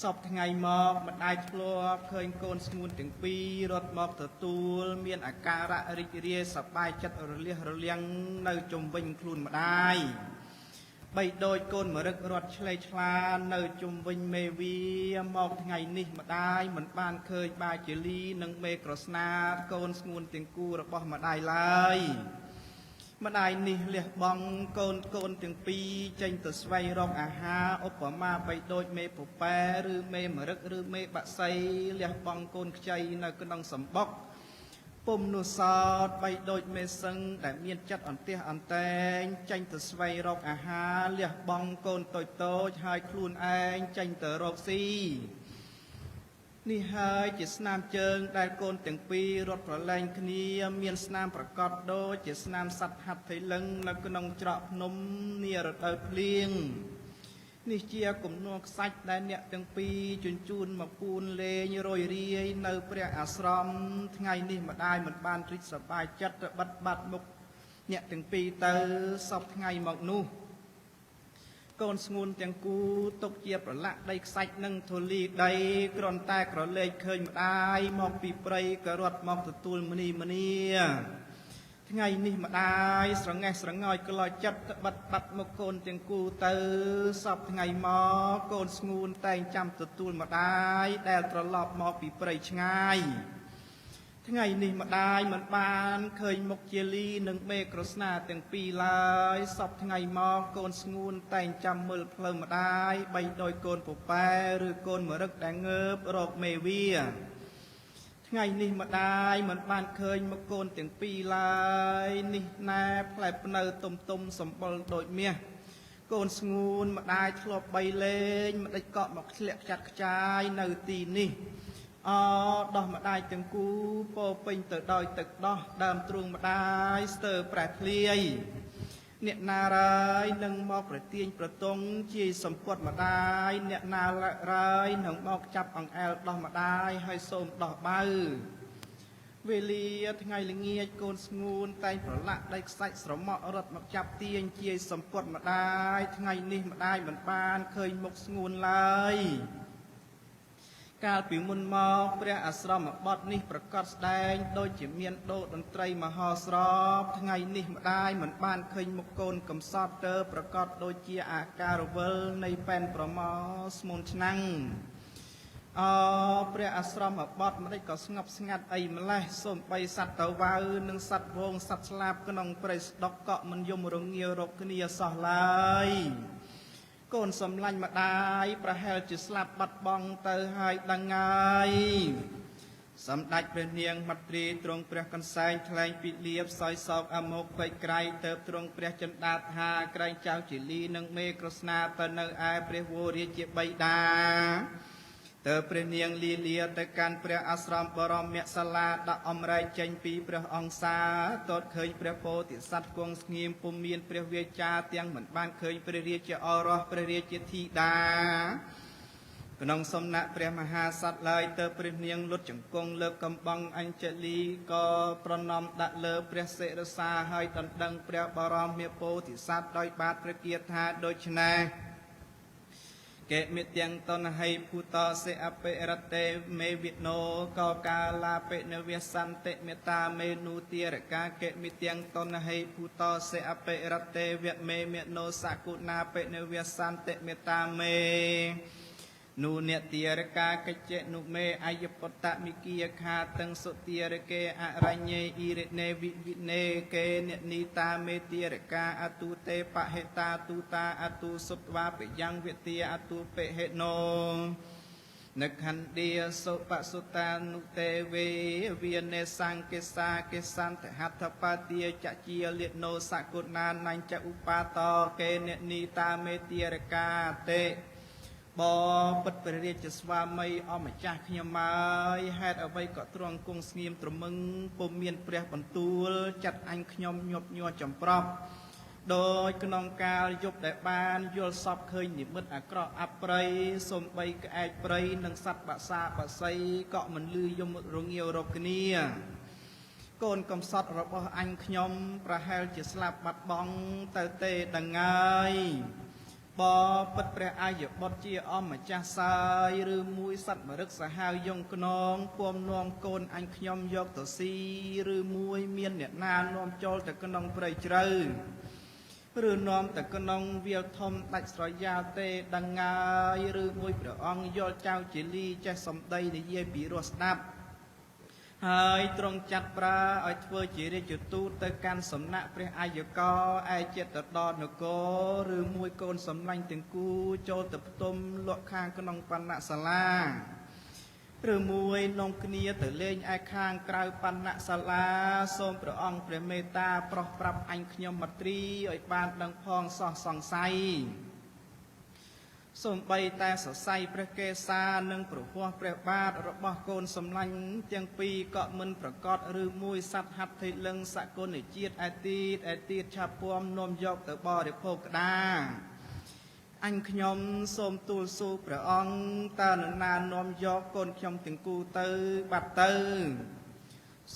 សពថ្ងៃមកម្ដាយធ្លាប់ឃើញកូនស្ងួនទាំងពីររត់មកទទួលមានអាការៈរីករាយសប្បាយចិត្តរលះរលាំងនៅជុំវិញខ្លួនម្ដាយបីដូចកូនមរឹករត់ឆ្លេឆ្លានៅជុំវិញមេវីមកថ្ងៃនេះម្ដាយមិនបានឃើញបាជាលីនិងមេក្រស្នាកូនស្ងួនទាំងគូរបស់ម្ដាយឡើយម្ដាយនេះលះបង់កូនទាំងពីរចេញទៅស្វែងរកអាហារឧបមាបីដូចមេពពែឬមេមរឹកឬមេបាក់សីលះបង់កូនខ្ចីនៅក្នុងសម្បុកពុំនោះសោតបីដូចមេសឹងដែលមានចិត្តអន្ទះអន្តែងចេញទៅស្វែងរកអាហារលះបង់កូនតូចហើយខ្លួនឯងចេញទៅរកស៊ីនេះហើយជាស្នាមជើងដែលកូនទាំងពីររត់ប្រឡែងគ្នាមានស្នាមប្រកបដូចជាស្នាមសត្វហាត់ថៃលឹងនៅក្នុងច្រកភ្នំនារដូវភ្លៀងនេះជាគំនូរខ្សាច់ដែលអ្នកទាំងពីរជញ្ជូនមកពូនលេងរយរាយនៅព្រះអាស្រមថ្ងៃនេះម្ដាយមិនបានរីកសប្បាយចិត្តបិទបាត់មុខអ្នកទាំងពីរទៅសពថ្ងៃមកនោះកូនស្ងួនទាំងគូទុកជាប្រឡាក់ដីខ្សាច់និងធូលីដីគ្រាន់តែក្រឡេកឃើញម្ដាយមកពីព្រៃក៏រត់មកទទួលមនីថ្ងៃនេះម្ដាយស្រងេះស្រងោចក្លោចចិត្តបិទបាត់មកកូនទាំងគូទៅសពថ្ងៃមកកូនស្ងួនតែងចាំទទួលម្ដាយដែលត្រឡប់មកពីព្រៃឆ្ងាយថ្ងៃនេះម្ដាយមិនបានឃើញមុខជាលីនិងមេក្រស្នាទាំងពីរឡើយសពថ្ងៃមកកូនស្ងួនតែងចាំមើលផ្លូវម្ដាយបីដោយកូនពពែឬកូនមរឹកដែលងើបរកមេវាថ្ងៃនេះម្ដាយមិនបានឃើញមកកូនទាំងពីរឡើយនេះណែផ្លែផ្នៅទុំសម្បុរដូចមាសកូនស្ងួនម្ដាយធ្លាប់បីលេងម្ដេចក៏មកធ្លាក់ខ្ចាត់ខ្ចាយនៅទីនេះដោះម្ដាយទាំងគូពោពេញទៅដោយទឹកដោះដើមទ្រូងម្ដាយស្ទើរប្រែធ្លាយអ្នកណារាយនឹងមកប្រទៀងប្រទងជាសម្ពុតម្ដាយអ្នកណារាយនឹងមកចាប់អង្អែលដោះម្ដាយហើយសូមដោះបៅវេលាថ្ងៃល្ងាចកូនស្ងួនតែងប្រឡាក់ដីខ្សាច់ស្រមក់រត់មកចាប់ទាញជាសម្ពុតម្ដាយថ្ងៃនេះម្ដាយមិនបានឃើញមុខស្ងួនឡើយកាលពីមុនមកព្រះអាស្រមបទនេះប្រកាសស្ដែងដូចជាមានដូរតន្ត្រីមហោស្រពថ្ងៃនេះម្ដាយមិនបានឃើញមុខកូនកំសត់ទៅប្រកាសដូចជាអាការរវល់នៃប៉ែនប្រមោស្មុនឆ្នាំងព្រះអាស្រមបទមិនដេចក៏ស្ងប់ស្ងាត់អីម្លេះសូម្បីសត្វតវ៉ៅនិងសត្វវងសត្វស្លាបក្នុងព្រៃស្ដុកក៏មិនយំរងាវរកគ្នាសោះឡើយកូនសំឡាញ់ម្ដាយប្រហែលជាស្លាប់បាត់បង់ទៅហើយដឹងហើយសម្ដេចព្រះនាងមទ្រីទ្រង់ព្រះកន្សែងថ្លែងពីលៀបសោយសោកអមោកពេកក្រៃទៅទ្រង់ព្រះចិន្តាថាក្រែងចៅជាលីនិងមេក្រស្នាទៅនៅឯព្រះវររាជាបិតាទៅព្រះនាងលីលាទៅកាន់ព្រះអាស្រមបរមសាលាដាក់អំរែកចេញពីព្រះអង្គសាទតឃើញព្រះពោធិសត្វគង់ស្ងៀមពុំមានព្រះវាចាទាំងមិនបានឃើញព្រះរាជាឱរសព្រះរាជាធីតាក្នុងសំណាក់ព្រះមហាសត្វឡើយទៅព្រះនាងលុតចង្គង់លើកកំបង់អញ្ជលីក៏ប្រណម្យដាក់លើព្រះសិរសាហើយដណ្ដឹងព្រះបរមពោធិសត្វដោយបាតព្រះគាថាដូច្នេះកេមិទាំងតនហៃភូតសេអបិរតេមេវិណោកោកាលាបិនវសន្តិមេតាមេនុទារកាកេមិទាំងតនហៃភូតសេអបិរតេវមេមេណោសកុណាបិនវសន្តិមេតាមេនុនេទារកាកិច្ចនុមេអយពតមិគិយខាតੰសុទារកេអរញ្ញេអ៊ីរិនេវិវិនេកេននីតាមេទារកាអតុតេបហេតាទុតាអតុសុតវាបយ៉ាងវិទាអតុបេហេណោនខណ្ឌិសុបសុតានុទេវេវានេសង្កេសាកេសន្តហត្ថបទាចជាលិណោសកុណានញ្ចឧបាតកេននីតាមេទារកាតេបពិតព្រះរាជស្វាមីអម្ចាស់ខ្ញុំហើយហេតុអ្វីក៏ទ្រង់គង់ស្ងៀមត្រមឹងពុំមានព្រះបន្ទូលចាត់អញខ្ញុំញាប់ញ័រចំប្រប់ ដោយក្នុងកាលយប់ដែលបានយល់សពឃើញនិមិត្តអាក្រក់អប្រ័យសំបីក្អែកព្រៃនិងសត្វបក្សាបក្សីក៏មិនលឺយំរងាវរកគ្នាកូនកំសត់របស់អញខ្ញុំប្រហែលជាស្លាប់បាត់បង់ទៅទេដឹងហើយបពិតព្រះអាយបុត្រជាអម្ចាស់សាយឬមួយសត្វមរឹកសាហាវយងខ្នងពំនាំកូនអញខ្ញុំយកទៅស៊ីឬមួយមានអ្នកណានាំចូលទៅក្នុងព្រៃជ្រៅឬនាំទៅក្នុងវាលធំដាច់ស្រយាលទេដឹងហើយឬមួយព្រះអង្គយល់ចៅជាលីចេះសំដីនិយាយពីរសស្ដាប់ហើយទ្រង់ចាត់ប្រើឲ្យធ្វើជារាជទូតទៅកាន់សំណាក់ព្រះអាយកោឯចិត្តទៅដល់នគរឬមួយកូនសម្លាញ់ទាំងគូចូលទៅផ្ទុំលក់ខាងក្នុងបណ្ណសាលាឬមួយនាំគ្នាទៅលេងឯខាងក្រៅបណ្ណសាលាសូមព្រះអង្គព្រះមេត្តាប្រោះប្រាប់អញខ្ញុំមត្រីឲ្យបានដឹងផងសោះសង្ស័យសូមបីតែសរសៃព្រះកេសានិងប្រពោះព្រះបាទរបស់កូនសម្លាញ់ទាំងពីរក៏មិនប្រកបឬមួយសត្វហត្ថិលឹងសកលជាតិឯទៀតឆាប់ពំនាំយកទៅបរិភោគក្តាអញខ្ញុំសូមទូលសួរព្រះអង្គតើនរណានាំយកកូនខ្ញុំទាំងគូទៅបាត់ទៅ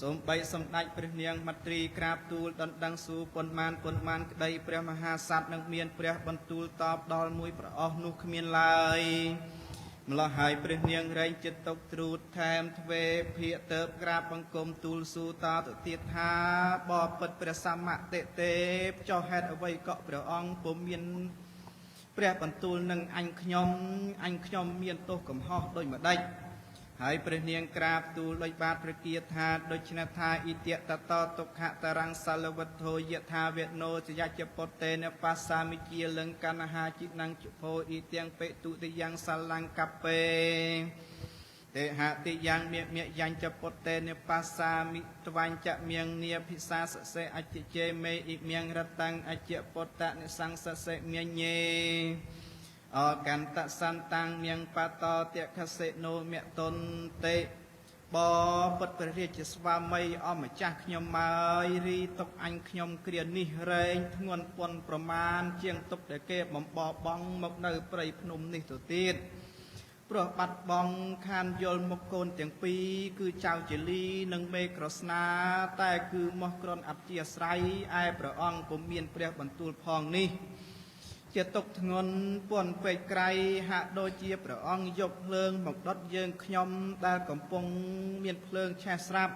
សូមបីសម្ដេចព្រះនាងមត្រីក្រាបទូលដណ្ដឹងសួរប៉ុន្មានក្តីព្រះមហាក្សត្រនឹងមានព្រះបន្ទូលតបដល់មួយប្រអស់នោះគ្មានឡើយម្ល៉េះហើយព្រះនាងរែងចិត្តຕົកត្រួតថែមទ្វេភាកទៅក្រាបបង្គំទូលសួរតទៅទៀតថាបបិទ្ធព្រះសមតិទេពចុះហេតុអ្វីក៏ព្រះអង្គពុំមានព្រះបន្ទូលនឹងអញខ្ញុំមានទោសកំហុសដូចម្ដេចហើយព្រះនាងក្រាបទូលដោយបាទព្រះគាថាដូច្នេះថាអ៊ីតតតទុក្ខតរង្សលវត្ថោយថាវេណោចយច្ចពតេនបាសាមិជាលង្កណ្ហាចិនងជភោអ៊ីទាំងបេទុតិយ៉ាងសលង្កពេទេហតិយ៉ាងមយញ្ចពតេនបាសាមិត្វាញ្ចមៀងនាភិសាសសេអជជេមេអ៊ីមៀងរតាំងអជពតនិសង្សសេមញ្ញេអកន្តសន្តាំងមៀងបតតខសេណូមតុនតេបពុតព្រះរាជស្វាមីអម្ចាស់ខ្ញុំមករីទុកអញខ្ញុំគ្រានេះរែងធ្ងន់ពន់ប្រមាណជាងទុកដែលគេបំបបងមកនៅព្រៃភ្នំនេះទៅទៀតព្រោះបាត់បង់ខានយល់មុខកូនទាំងពីរគឺចៅជាលីនិងមេក្រស្នាតែគឺមកក្រនអព្យាស្រ័យឯព្រះអង្គពុំមានព្រះបន្ទូលផងនេះជាទុកធ្ងន់ពន់ពេកក្រៃហាក់ដូចជាព្រះអង្គយកភ្លើងមកដុតយើងខ្ញុំដែលកំពុងមានភ្លើងឆេះស្រាប់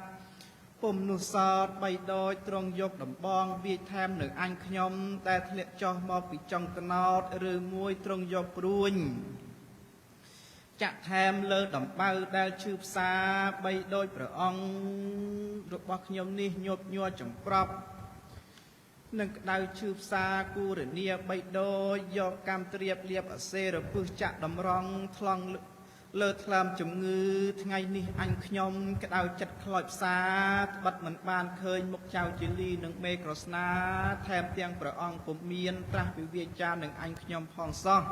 ពុំនោះសោតបីដូចទ្រង់យកដំបងវាយថែមនៅអញខ្ញុំតែធ្លាក់ចុះមកពីចុងត្នោតឬមួយទ្រង់យកព្រួញចាក់ថែមលើដំបៅដែលឈឺផ្សាបីដូចព្រះអង្គរបស់ខ្ញុំនេះញប់ញ័រចំប្រប់នឹងក្តៅឈឺផ្សាគូរនីបីដូចយកកម្មត្រៀបលៀបអសេរពឹសចាក់តម្រង់ថ្លង់លើថ្លើមជំងឺថ្ងៃនេះអញខ្ញុំក្តៅចិត្តខ្លោចផ្សាត្បិតមិនបានឃើញមុខចៅជាលីនិងមេក្រស្នាថែមទាំងព្រះអង្គពុំមានត្រាស់វិវាចានឹងអញខ្ញុំផងសោះ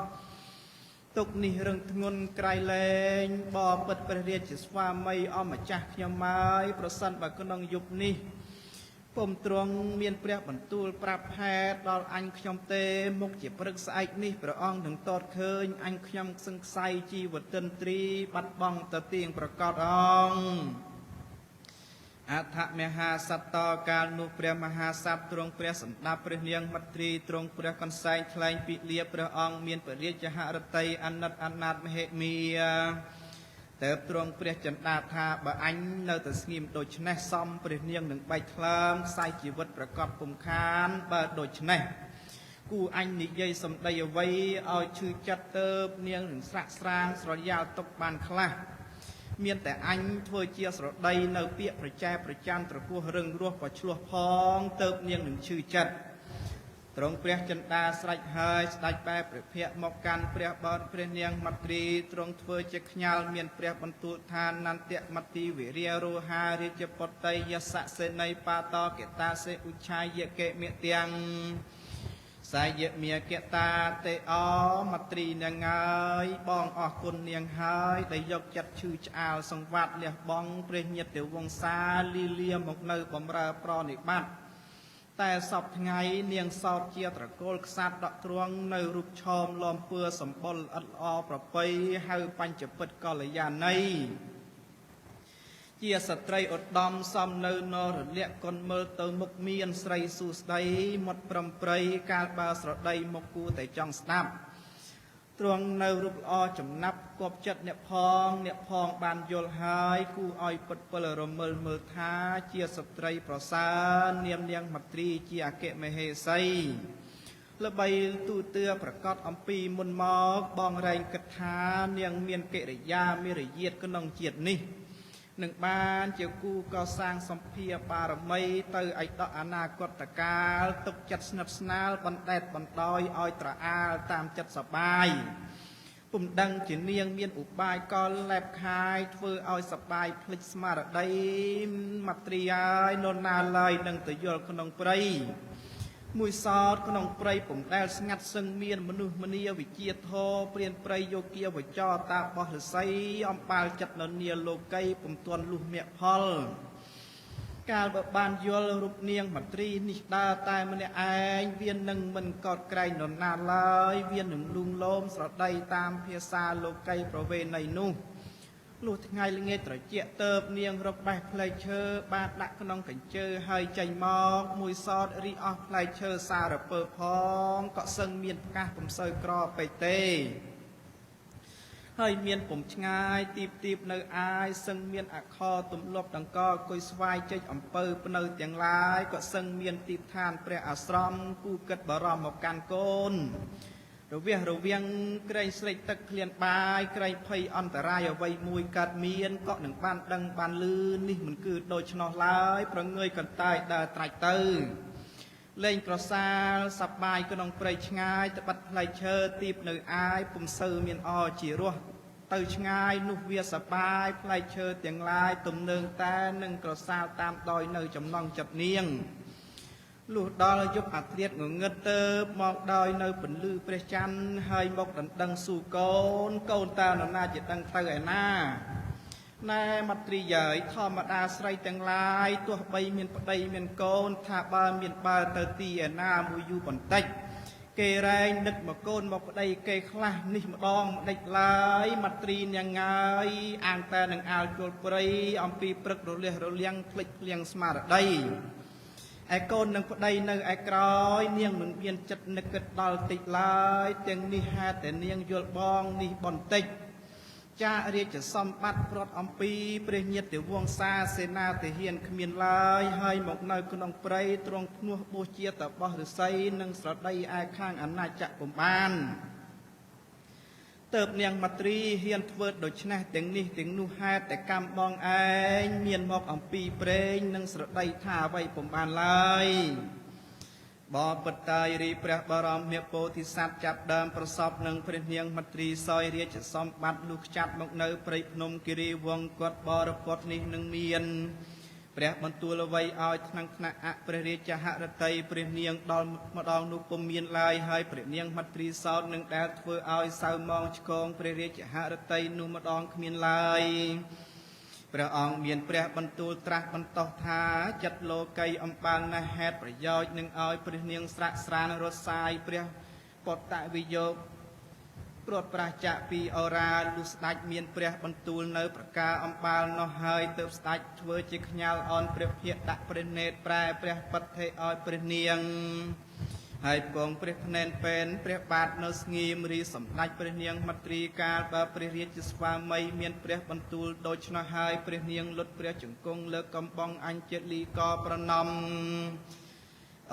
ទុកនេះរឹងធ្ងន់ក្រៃលែងបបិទ្ធព្រះរាជស្វាមីអម្ចាស់ខ្ញុំមកប្រសិនបើក្នុងយុគនេះពុំទ្រង់មានព្រះបន្ទូលប្រាប់ហេតុដល់អញខ្ញុំទេមុខជាព្រឹកស្អែកនេះព្រះអង្គនឹងតតឃើញអញខ្ញុំសង្ស័យជីវតិនត្រីបាត់បង់ទៅទៀងប្រកបអង្គអថមហាសត្តកាលនោះព្រះមហាសត្វទ្រង់ព្រះសម្ដាប់ព្រះនាងមទ្រីទ្រង់ព្រះកន្សែងថ្លែងពីលាព្រះអង្គមានព្រះរាជហឫទ័យអាណិតអាណាតមហិមាតែទ្រង់ព្រះចន្ទាថាបើអញនៅតែស្ងៀមដូច្នេះសំព្រះនាងនឹងបែកថ្លើមខ្សែជីវិតប្រកបពុំខានបើដូច្នេះគូអញនិយាយសម្ដីអ្វីឲ្យឈឺចិត្តទៅនាងនឹងស្រាក់ស្រាងស្រយាលទុកបានខ្លះមានតែអញធ្វើជាស្រដីនៅពាក្យប្រចែប្រចាំត្រគោះរឹងរស់ក៏ឆ្លោះផងទៅនាងនឹងឈឺចិត្តទ្រង់ព្រះចន្ទាស្រេចហើយស្ដេចបែបព្រះភ័ក្រមកកាន់ព្រះបរព្រះនាងមទ្រីទ្រង់ធ្វើជាខ្ញាល់មានព្រះបន្ទូលថានន្តមតិវិរិយរោហារាជពតិយសៈសេនីបាតកេតាសេឧច្ឆាយកេមេទាំងសាយមេកេតាទេអមទ្រីនាងហើយបងអរគុណនាងហើយដែលយកចិត្តឈឺឆ្អាលសង្វាតលះបង់ព្រះញាតិវង្សាលីលាមកនៅបំរើប្រនិបត្តិ តែសពថ្ងៃនាងសោតជាត្រកូលខ្សាត់ដកទ្រង់នៅរូបឆោមលំពឿសម្បុរឥតល្អប្រពៃហៅបញ្ចពិតកល្យាណីជាស្ត្រីឧត្តមសំនៅនរលក្ខកុនមើលទៅមុខមានស្រីស៊ូស្ដីមុតប្រំប្រៃកាលបើស្រដីមកគួតែចង់ស្ដាប់ទ្រង់នៅរូបល្អចំណាប់គប់ចិត្តអ្នកផងបានយល់ហើយគូឲ្យពិតពលរមិលមើលថាជាស្ត្រីប្រសើរនាមនាងមត្រីជាអគ្គមហេសីល្បីទូទឿប្រកាសអំពីមុនមកបងរែងគិតថានាងមានកិរិយាមេរយាទក្នុងជាតិនេះនឹងបានជាគូកសាងសម្ភារបារមីទៅឯកអនាគតកាលទុកចិត្តស្និទ្ធស្នាលបណ្ដែតបណ្ដោយឲ្យត្រអាលតាមចិត្តសបាយពុំដឹងជានាងមានឧបាយកលលែបខាយធ្វើឲ្យសបាយភ្លេចស្មារតីមត្រីហើយនរណាឡើយនឹងទៅយល់ក្នុងព្រៃមួយសោតក្នុងព្រៃពុំដែលស្ងាត់សឹងមានមនុស្សម្នាវិជាធរព្រានព្រៃយោគាវចរតាបោះរស័យអំបាលចិត្តននាលោកីពុំទាន់លុះមគ្គផលកាលបើបានយល់រូបនាងមត្រីនេះដើរតែម្នាក់ឯងវានឹងមិនកោតក្រែងនរណាឡើយវានឹងលួងលោមស្រដីតាមភាសាលោកីប្រវេណីនោះលុះថ្ងៃល្ងាចត្រជាក់ទៅនាងរកបេះផ្លែឈើបានដាក់ក្នុងកញ្ជើហើយចេញមកមួយសតរីអស់ផ្លែឈើសារពើផងក៏សឹងមានផ្កាសពុំសូវក្រពេកទេហើយមានពុំឆ្ងាយទីបនៅអាយសឹងមានអខរទំលប់ដង្កគុយស្វាយចេញអំពើភ្នៅទាំងឡាយក៏សឹងមានទីបឋានព្រះអាស្រមគូគិតបរមមកកាន់កូនរវាងក្រែងស្រេចទឹកឃ្លានបាយក្រែងភ័យអន្តរាយអ្វីមួយកើតមានក៏នឹងបានដឹងបានលឺនេះមិនគឺដូច្នោះឡើយប្រងើយកន្តើយដើរត្រាច់ទៅលេងក្រសាលសប្បាយក្នុងព្រៃឆ្ងាយត្បិតផ្លែឈើទីបនៅអាយពុំសូវមានអជារស់ទៅឆ្ងាយនោះវាសប្បាយផ្លែឈើទាំងឡាយទំនើងតែនឹងក្រសាលតាមដោយនៅចំណងចិត្តនាងលុះដល់យប់អាធ្រាត្រងងឹតទៅមកដោយនៅពន្លឺព្រះច័ន្ទហើយមកដណ្ដឹងស៊ូកូនតើនរណាជាដឹងទៅឯណាណែមត្រីយាយធម្មតាស្រីទាំងឡាយទោះបីមានប្តីមានកូនថាបើមានបើទៅទីឯណាមួយយូរបន្តិចគេរែងនឹកមកកូនមកប្តីគេខ្លះនេះម្ដងម្ដេចឡើយមត្រីនាងងាយអាងតែនឹងអាលជលព្រៃអំពីព្រឹករលះរលៀងភ្លេចភ្លៀងស្មារតីឯកូននឹងប្តីនៅឯក្រោយនាងមិនមានចិត្តនឹកគិតដល់តិចឡើយទាំងនេះហេតុតែនាងយល់បងនេះបន្តិចចារាជសម្បត្តិប្រត់អំពីព្រះញាតិវង្សាសេនាទាហានគ្មានឡើយហើយមកនៅក្នុងព្រៃទ្រង់ភ្នោះបោះជាតបោះឫស្សីនិងស្រដីឯខាងអាណាចក្រពុំបានទៅនាងមត្រីហ៊ានធ្វើដូច្នេះទាំងនេះទាំងនោះហេតុតែកម្មបងឯងមានមកអំពីព្រេងនិងស្រដីថាអ្វីពុំបានឡើយបបតាយរីព្រះបរមមេពោធិសត្វចាប់ដើមប្រសពនឹងព្រះនាងមត្រីសយរាជសម្បត្តិលុះខ្ចាត់មកនៅព្រៃភ្នំគិរីវង្សគាត់បរពតនេះនឹងមានព្រះបន្ទូលអ្វីឲ្យថ្នាក់អព្រះរាជហឫទ័យព្រះនាងដល់ម្ដងនោះពុំមានឡើយហើយព្រះនាងមត្រីសោតនឹងដែលធ្វើឲ្យសៅមងឆ្កងព្រះរាជហឫទ័យនោះម្ដងគ្មានឡើយព្រះអង្គមានព្រះបន្ទូលត្រាស់បន្តថាចិត្តលោកីអំបានណាស់ហេតុប្រយោជន៍នឹងឲ្យព្រះនាងស្រាក់ស្រានរត់សាយព្រះពតវិយោគព្រាត់ប្រាចាកពីអរាលុះស្ដេចមានព្រះបន្ទូលនៅប្រការអំបាលនោះហើយទើបស្ដេចធ្វើជាខ្ញាល់អនព្រះភ័ក្ត្រដាក់ព្រះនេតប្រែព្រះបតិឲ្យព្រះនាងហើយពងព្រះភ្នែនពេនព្រះបាទនៅស្ងៀមរីសម្ដេចព្រះនាងមត្រីកាលបើព្រះរាជស្វាមីមានព្រះបន្ទូលដូច្នោះហើយព្រះនាងលុតព្រះជង្គង់លើកកំបងអញ្ជលីកប្រណំ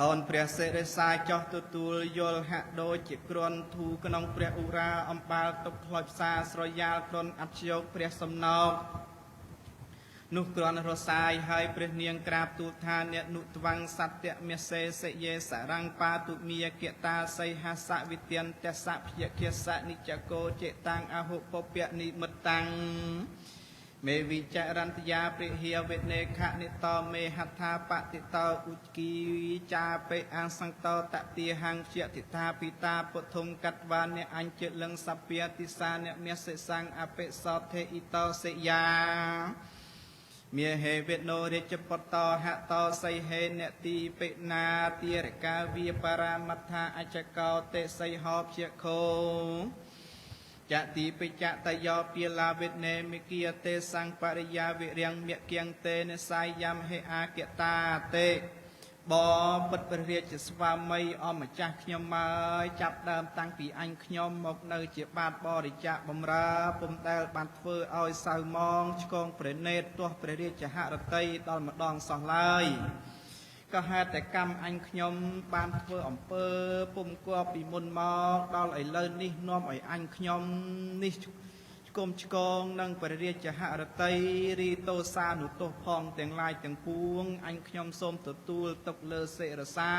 អូនព្រះសិរិសាចោះទទួលយល់ហាក់ដូចជាគ្រាន់ធូក្នុងព្រះឧរាអំបាលទុកផ្លុយផ្សាស្រយាលគ្រាន់អត្យោព្រះសំណោកនោះគ្រាន់រសាយហើយព្រះនាងក្រាបទូលថាអ្នកនុត្វាំងសត្យមេសេសយេសរង្បាទុមីយកិតាសីហាសវិទន្ទសភយកិសនិច្ចកោចេតាំងអហុពពៈនិមិតាំងមេវិចរន្តយាព្រះហេវេនេខនិតោមេហដ្ឋាបតិតោឧចគីចាបេអសង្តោតតិហង្ជតិថាពិតាពុទ្ធមកតវានអញ្ជលឹងសព្យាតិសានមេសិសੰអបិសោថេអ៊ីតោសិយា មាហេវេណូរាជពតហតោសៃហេនទីបិណាទារកាវាបរាមត្ថាអចកោទេសៃហោភយខោចតិបិចតយោពាឡាវេណេមិគិយទេសង្បរិយាវិរិយមគៀងតេនសាយមហេអាកតាតេបបិទ្ធព្រះរាជស្វាមីអម្ចាស់ខ្ញុំមកចាប់ដើមតាំងពីអញខ្ញុំមកនៅជាបាតបរិច្ចាគបំរើពុំដែលបានធ្វើឲ្យសៅមងឆ្កងព្រះនេតទាស់ព្រះរាជហឫទ័យដល់ម្ដងសោះឡើយក៏ហេតុតែកម្មអញខ្ញុំបានធ្វើអំពើពុំគប់ពីមុនមកដល់ឥឡូវនេះនាំឲ្យអញខ្ញុំនេះឆ្គុំឆ្កងនឹងព្រះរាជហឫទ័យរីតោសានុទោសផងទាំងឡាយទាំងពួងអញខ្ញុំសូមទទួលទុកលើសិរសា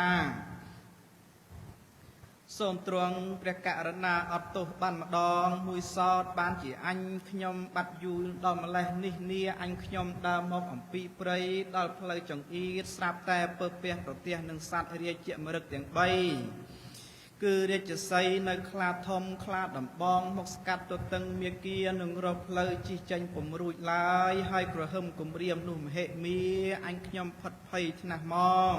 សូមទ្រង់ព្រះករុណាអត់ទោសបានម្ដងមួយសោតបានជាអញខ្ញុំបាត់យូរដល់ម្លេះនេះនាអញខ្ញុំដើរមកអំពីព្រៃដល់ផ្លូវចង្អៀតស្រាប់តែពើពះប្រទះនឹងសត្វរាជមរឹកទាំង3គឺរាជសីនៅខ្លាធំខ្លាដំបងមកស្កាត់ទៅតឹងមាគានឹងរកផ្លូវជិះចេញពំរួចឡើយហើយក្រហឹមគំរាមនោះមហិមាអញខ្ញុំផិតភ័យថ្នាក់មក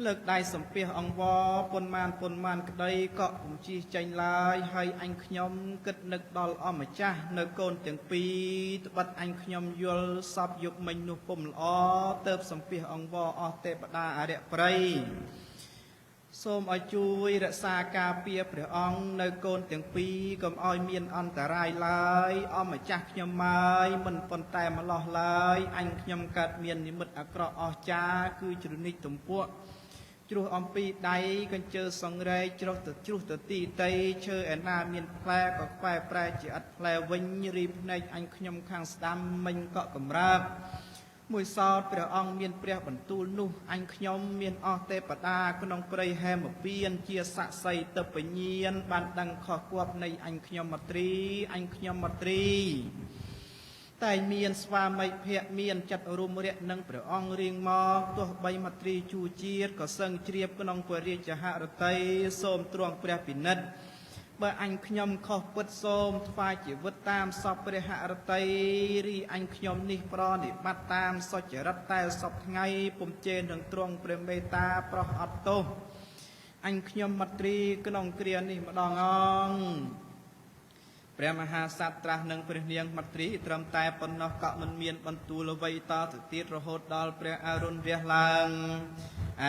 លើកដៃសំពះអង្វរពុនមានក្តីក៏ពុំជិះចេញឡើយហើយអញខ្ញុំគិតនឹកដល់អម្ចាស់នៅកូនទាំងពីរត្បិតអញខ្ញុំយល់សពយកមិញនោះពុំល្អទៅសំពះអង្វរអស់ទេវតាអរិយព្រៃសូមឲ្យជួយរក្សាការពារព្រះអង្គនៅកូនទាំងពីរកុំឲ្យមានអន្តរាយឡើយអម្ចាស់ខ្ញុំមកមិនប៉ុន្តែម្លោះឡើយអញខ្ញុំកើតមាននិមិត្តអាក្រក់អស្ចារ្យគឺជ្រនិចទំពក់ជ្រោះអំពីដៃកញ្ជើសង្រែកជ្រោះទៅទីតីឈើឯណាមានផ្លែក៏ខ្វែប្រែជាឥតផ្លែវិញរីភ្នែកអញខ្ញុំខាងស្ដាំមិញក៏កម្រើកមួយសោតព្រះអង្គមានព្រះបន្ទូលនោះអញខ្ញុំមានអស់ទេពតាក្នុងព្រៃហេមពៀនជាស័ក្តិសិទ្ធិបញ្ញាណបានដឹងខុសគប់នៃអញខ្ញុំមត្រីតែមានស្វាមីភក្តិមានចិត្តរុំរាក់នឹងព្រះអង្គរៀងមកទោះបីមត្រីជួជាតិក៏សឹងជ្រាបក្នុងព្រះរាជហឫទ័យសូមទ្រង់ព្រះពិនិត្យបើអញខ្ញុំខុសពិតសូមថ្វាយជីវិតតាមសពព្រះហឫទ័យរីអញខ្ញុំនេះប្រនិបត្តិតាមសុចរិតតែសពថ្ងៃពុំជេរនឹងទ្រង់ព្រះមេត្តាប្រោះអត់ទោសអញខ្ញុំមត្រីក្នុងគ្រានេះម្ដងព្រះមហាក្សត្រត្រាស់នឹងព្រះនាងមត្រីត្រឹមតែប៉ុណ្ណោះក៏មិនមានបន្ទូលអ្វីតទៅទៀតរហូតដល់ព្រះអរុណវះឡើង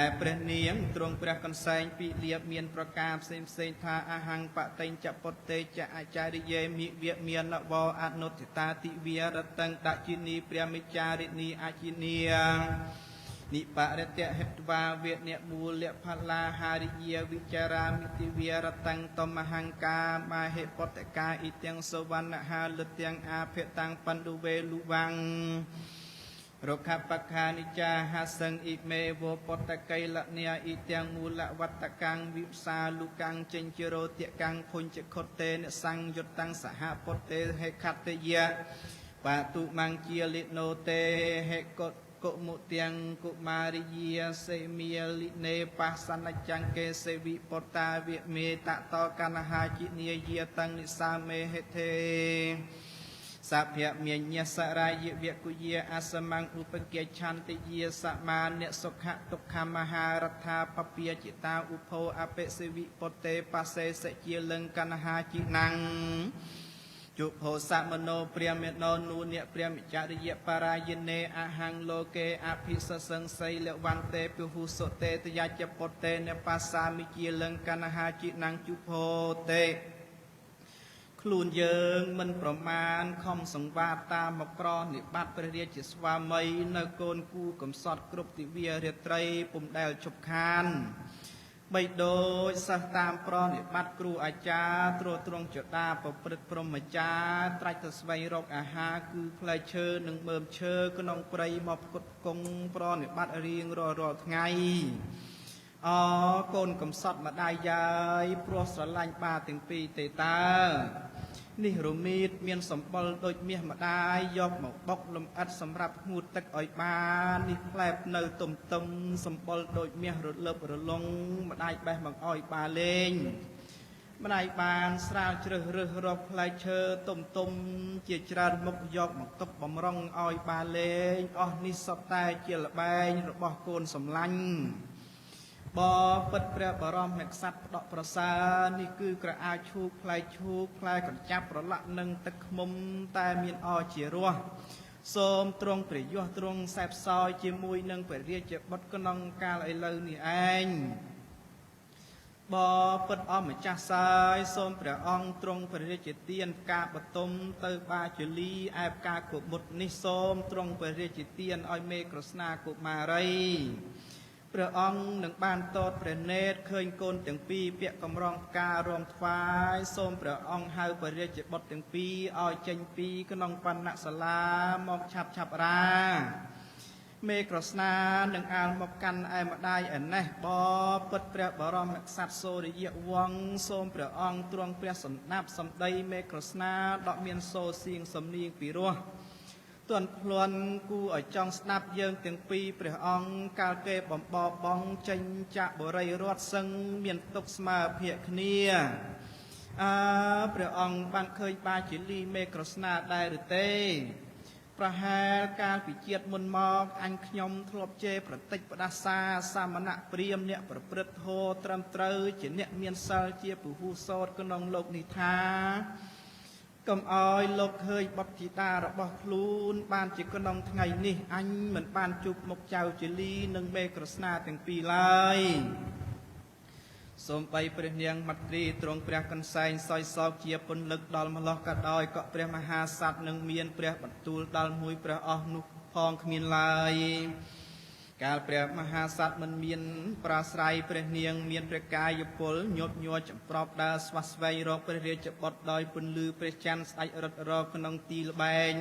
ឯព្រះនាងទ្រង់ព្រះកន្សែងពីលៀបមានប្រការផ្សេងថាអហង្បតិញ្ចពុតេចអាចារិយេមិវៈមានវោអនុទតាតិវិរតੰដជិនីព្រះមិចារិនីអជិនីនិបរិតហេតវាវេនមូលផល្លាហារិយាវិចារាមិតិវិរតੰតមហង្កាមហេពតកាអ៊ីទាំងសវណ្ណហាលទាំងអាភេតាំងបណ្ឌុវេលុវាំងរុក្ខបខានិចាហាសੰអ៊ីមេវពតកៃលនីអ៊ីទាំងមូលវត្តកាំងវិផ្សាលុកាំងចិញ្ជរោទកាំងភុញ្ចខុតតេនសੰយុត្តੰសហពតេហេខតយៈបាតុមង្ជាលិណោតេហេកុមុទាំងគុមារិយាសេមីលិនេបាសនចង្កេសេវិពតាវិមេតតកណហាជិនីយាតੰនិសាមេហេថេសភៈមេញ្ញសរាយវគុយាអសមង្ឧបកិច្ឆន្តិយាសមានសុខទុក្ខមហារដ្ឋាបពាចិតាឧភោអបិសិវិពតេបសេសជាលង្កណហាជិណੰជុភោសមនោព្រាមេណោនូនៈព្រាមិចរិយបរាយនេអហង្លោកេអភិសសង្សីលវន្តេពិហុសុតេតយចពតេនបាសាមិជាលង្កណហាជិណੰជុភោតេខ្លួនយើងមិនប្រមាណខំសង្វាតតាមមកក្រនិបត្តិព្រះរាជស្វាមីនៅកូនគូកំសត់គ្រប់ទិវារាត្រីពុំដែលជប់ខានបីដូចសិស្សតាមប្រនិបត្តិគ្រូអាចារ្យត្រួតត្រងចតាប្រព្រឹត្តព្រហ្មចារ្យត្រាច់ទៅស្វែងរកអាហារគឺផ្លែឈើនិងមើមឈើក្នុងព្រៃមកផ្គត់ផ្គង់ប្រនិបត្តិរៀងរាល់ថ្ងៃកូនកំសត់ម្ដាយយាយព្រោះស្រឡាញ់បាទាំងពីរទេតើនេះរមៀតមានសម្បុរដូចមាសម្ដាយយកមកបុកលំអិតសម្រាប់ងូតទឹកឲ្យបាននេះផ្លែបនៅទុំសម្បុរដូចមាសរលឹបរលងម្ដាយបេះមកឲ្យបាលេង ម្ដាយបានស្រាលជ្រើសរើសរកផ្លែឈើទុំជាច្រើនមុខយកមកទុកបំរុងឲ្យបានលេងអស់នេះសុទ្ធតែជាល្បែងរបស់កូនសំឡាញ់បពិតព្រះបរមក្សត្រផ្ដកប្រសើរនេះគឺក្រអាឈូកផ្លែឈូកផ្លែកញ្ចាប់ប្រឡាក់នឹងទឹកឃ្មុំតែមានអជារសសូមទ្រង់ព្រះយសទ្រង់សែបសោយជាមួយនឹងព្រះរាជបុត្រក្នុងកាលឥឡូវនេះឯងបពិតអម្ចាស់សាយសូមព្រះអង្គទ្រង់ព្រះរាជទានផ្កាបតុមទៅបាជលីឯផ្កាកុមុតនេះសូមទ្រង់ព្រះរាជទានឲ្យមេក្រស្នាកុមារីព្រះអង្គនឹងបានតតព្រះនេត្រឃើញកូនទាំងពីរពាក់កម្រងផ្ការមថ្វាយសូមព្រះអង្គហៅព្រះរាជបុត្រទាំងពីរឲ្យចេញពីក្នុងបណ្ណសាលាមកឆាប់រាមេក្រស្នានឹងអាលមកកាន់ឯម្ដាយឯណេះបពិតព្រះបរមក្សត្រសូរិយវង្សសូមព្រះអង្គទ្រង់ព្រះសម្ដាប់សម្ដីមេក្រស្នាដកមានសូរសៀងសំនៀងពីរោះទន់ភ្លន់គូឲ្យចង់ស្ដាប់យើងទាំងពីរព្រះអង្គកាលគេបំបបងចេញចាក់បរិយរត់សឹងមានទុកស្មើភាកគ្នាព្រះអង្គបានឃើញបាជាលីមេក្រស្នាដែរឬទេប្រហែលកាលពីជាតិមុនមកអញខ្ញុំធ្លាប់ជេរប្រតិចផ្ដាសាសាមណៈព្រាមអ្នកប្រព្រឹត្តធម៌ត្រឹមត្រូវជាអ្នកមានសិលជាពហុសោតក្នុងលោកនេះថាកុំអោយលោកឃើញបុត្រធីតារបស់ខ្លួនបានជាក្នុងថ្ងៃនេះអញមិនបានជួបមុខចៅជលីនិងមេក្រស្នាទាំងពីរឡើយសូមបីព្រះនាងមត្រីទ្រង់ព្រះកន្សែងសោយសោកជាពន្លឹកដល់ម្លោះក៏ដោយក៏ព្រះមហាសត្វនឹងមានព្រះបន្ទូលដល់មួយព្រះអស់នោះផងគ្មានឡើយកាលព្រះមហាសត្វមិនមានប្រាស្រ័យព្រះនាងមានព្រះកាយពលញាប់ញ័រចម្ប្រប់ដើរស្វះស្វែងរកព្រះរាជបុត្រដោយពន្លឺព្រះច័ន្ទស្ដេចរត់រកក្នុងទីល្បែង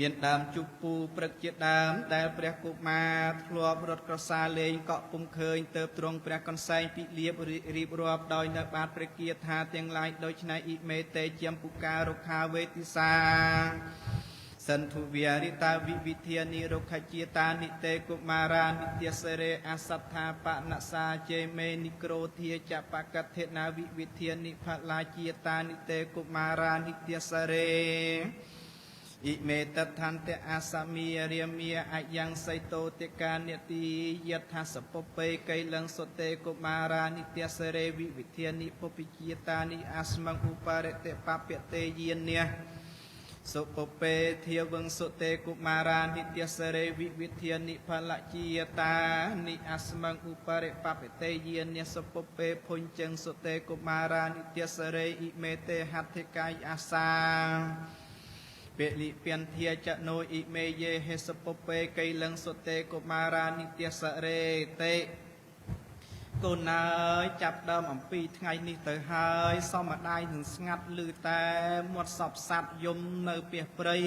មានដើមជុពូព្រឹកជាដើមដែលព្រះកុមារធ្លាប់រត់ក្រសាលេងកក់ពុំឃើញទៅទ្រង់ព្រះកន្សែងពិលៀបរៀបរាប់ដោយនៅបាតព្រះគាថាទាំងឡាយដូចឆ្នៃអ៊ីមេតេជាមពុការុក្ខាវេទិសាសន្ធុវិរិតាវិវិធានិរុក្ខជាតានិតេកុមារានិទ្យសេរេអសត្ថាបណសាជេមេនិក្រោធាចបកថេនាវិវិធានិផលាជាតានិតេកុមារានិទ្យសេរេអ៊ីមេតដ្ឋន្តៈអាសាមីរាមាអយ៉ាងសៃតោតិកានិតិយថាសពពេកៃលੰសុតេកុមារានិទ្យសេរេវិវិធានិពពិជាតានិអាស្មង្ឧបរិតេបពតេយានៈសុពពេធាវងសុតេកុមារានិទ្យសេរេវិវិធានិផលជាតានិអាស្មង្ឧបរិបពតេយានៈសុពពេភុញ្ចឹងសុតេកុមារានិទ្យសេរេអ៊ីមេតេហត្ថិកាយអាសាពេលិពន្ធាចណូអ៊ីមេយេហេសពពេកៃលੰសុតេកុមារានិទ្យសរេតេកូនអើយចាប់ដើមអំពីថ្ងៃនេះទៅហើយសមដាយនឹងស្ងាត់ឮតែមាត់សពសัตว์យំនៅពីព្រៃ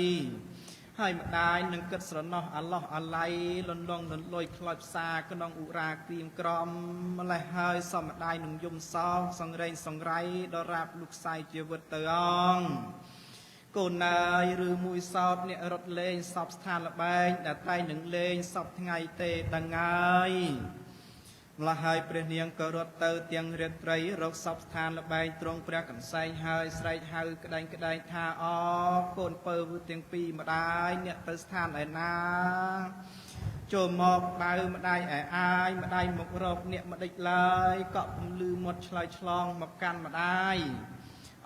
ហើយម្ដាយនឹងគិតស្រណោះអាឡោះអាឡៃលន់លងលន់លុយខ្លោចផ្សាក្នុងឧរាក្រៀមក្រំម្លេះហើយសមដាយនឹងយំសោកសង្រេងសង្រៃដល់រាបលោកខ្សែជីវិតទៅអងកូនណាយឬមួយសោតអ្នករត់លេងសពស្ថានល្បែងដែលតែងនឹងលេងសពថ្ងៃទេដឹងហើយម្ល៉េះហើយព្រះនាងក៏រត់ទៅទាំងរាត្រីរកសពស្ថានល្បែងទ្រង់ព្រះកន្សែងហើយស្រែកហៅក្តែងថាអកូនពៅទាំងពីរម្ដាយអ្នកទៅស្ថានឯណាចូលមកម្ដៅម្ដាយឯអាយម្ដាយមករកអ្នកម្ដេចឡើយកក់ពំលឺមាត់ឆ្លើយឆ្លងមកកាន់ម្ដាយ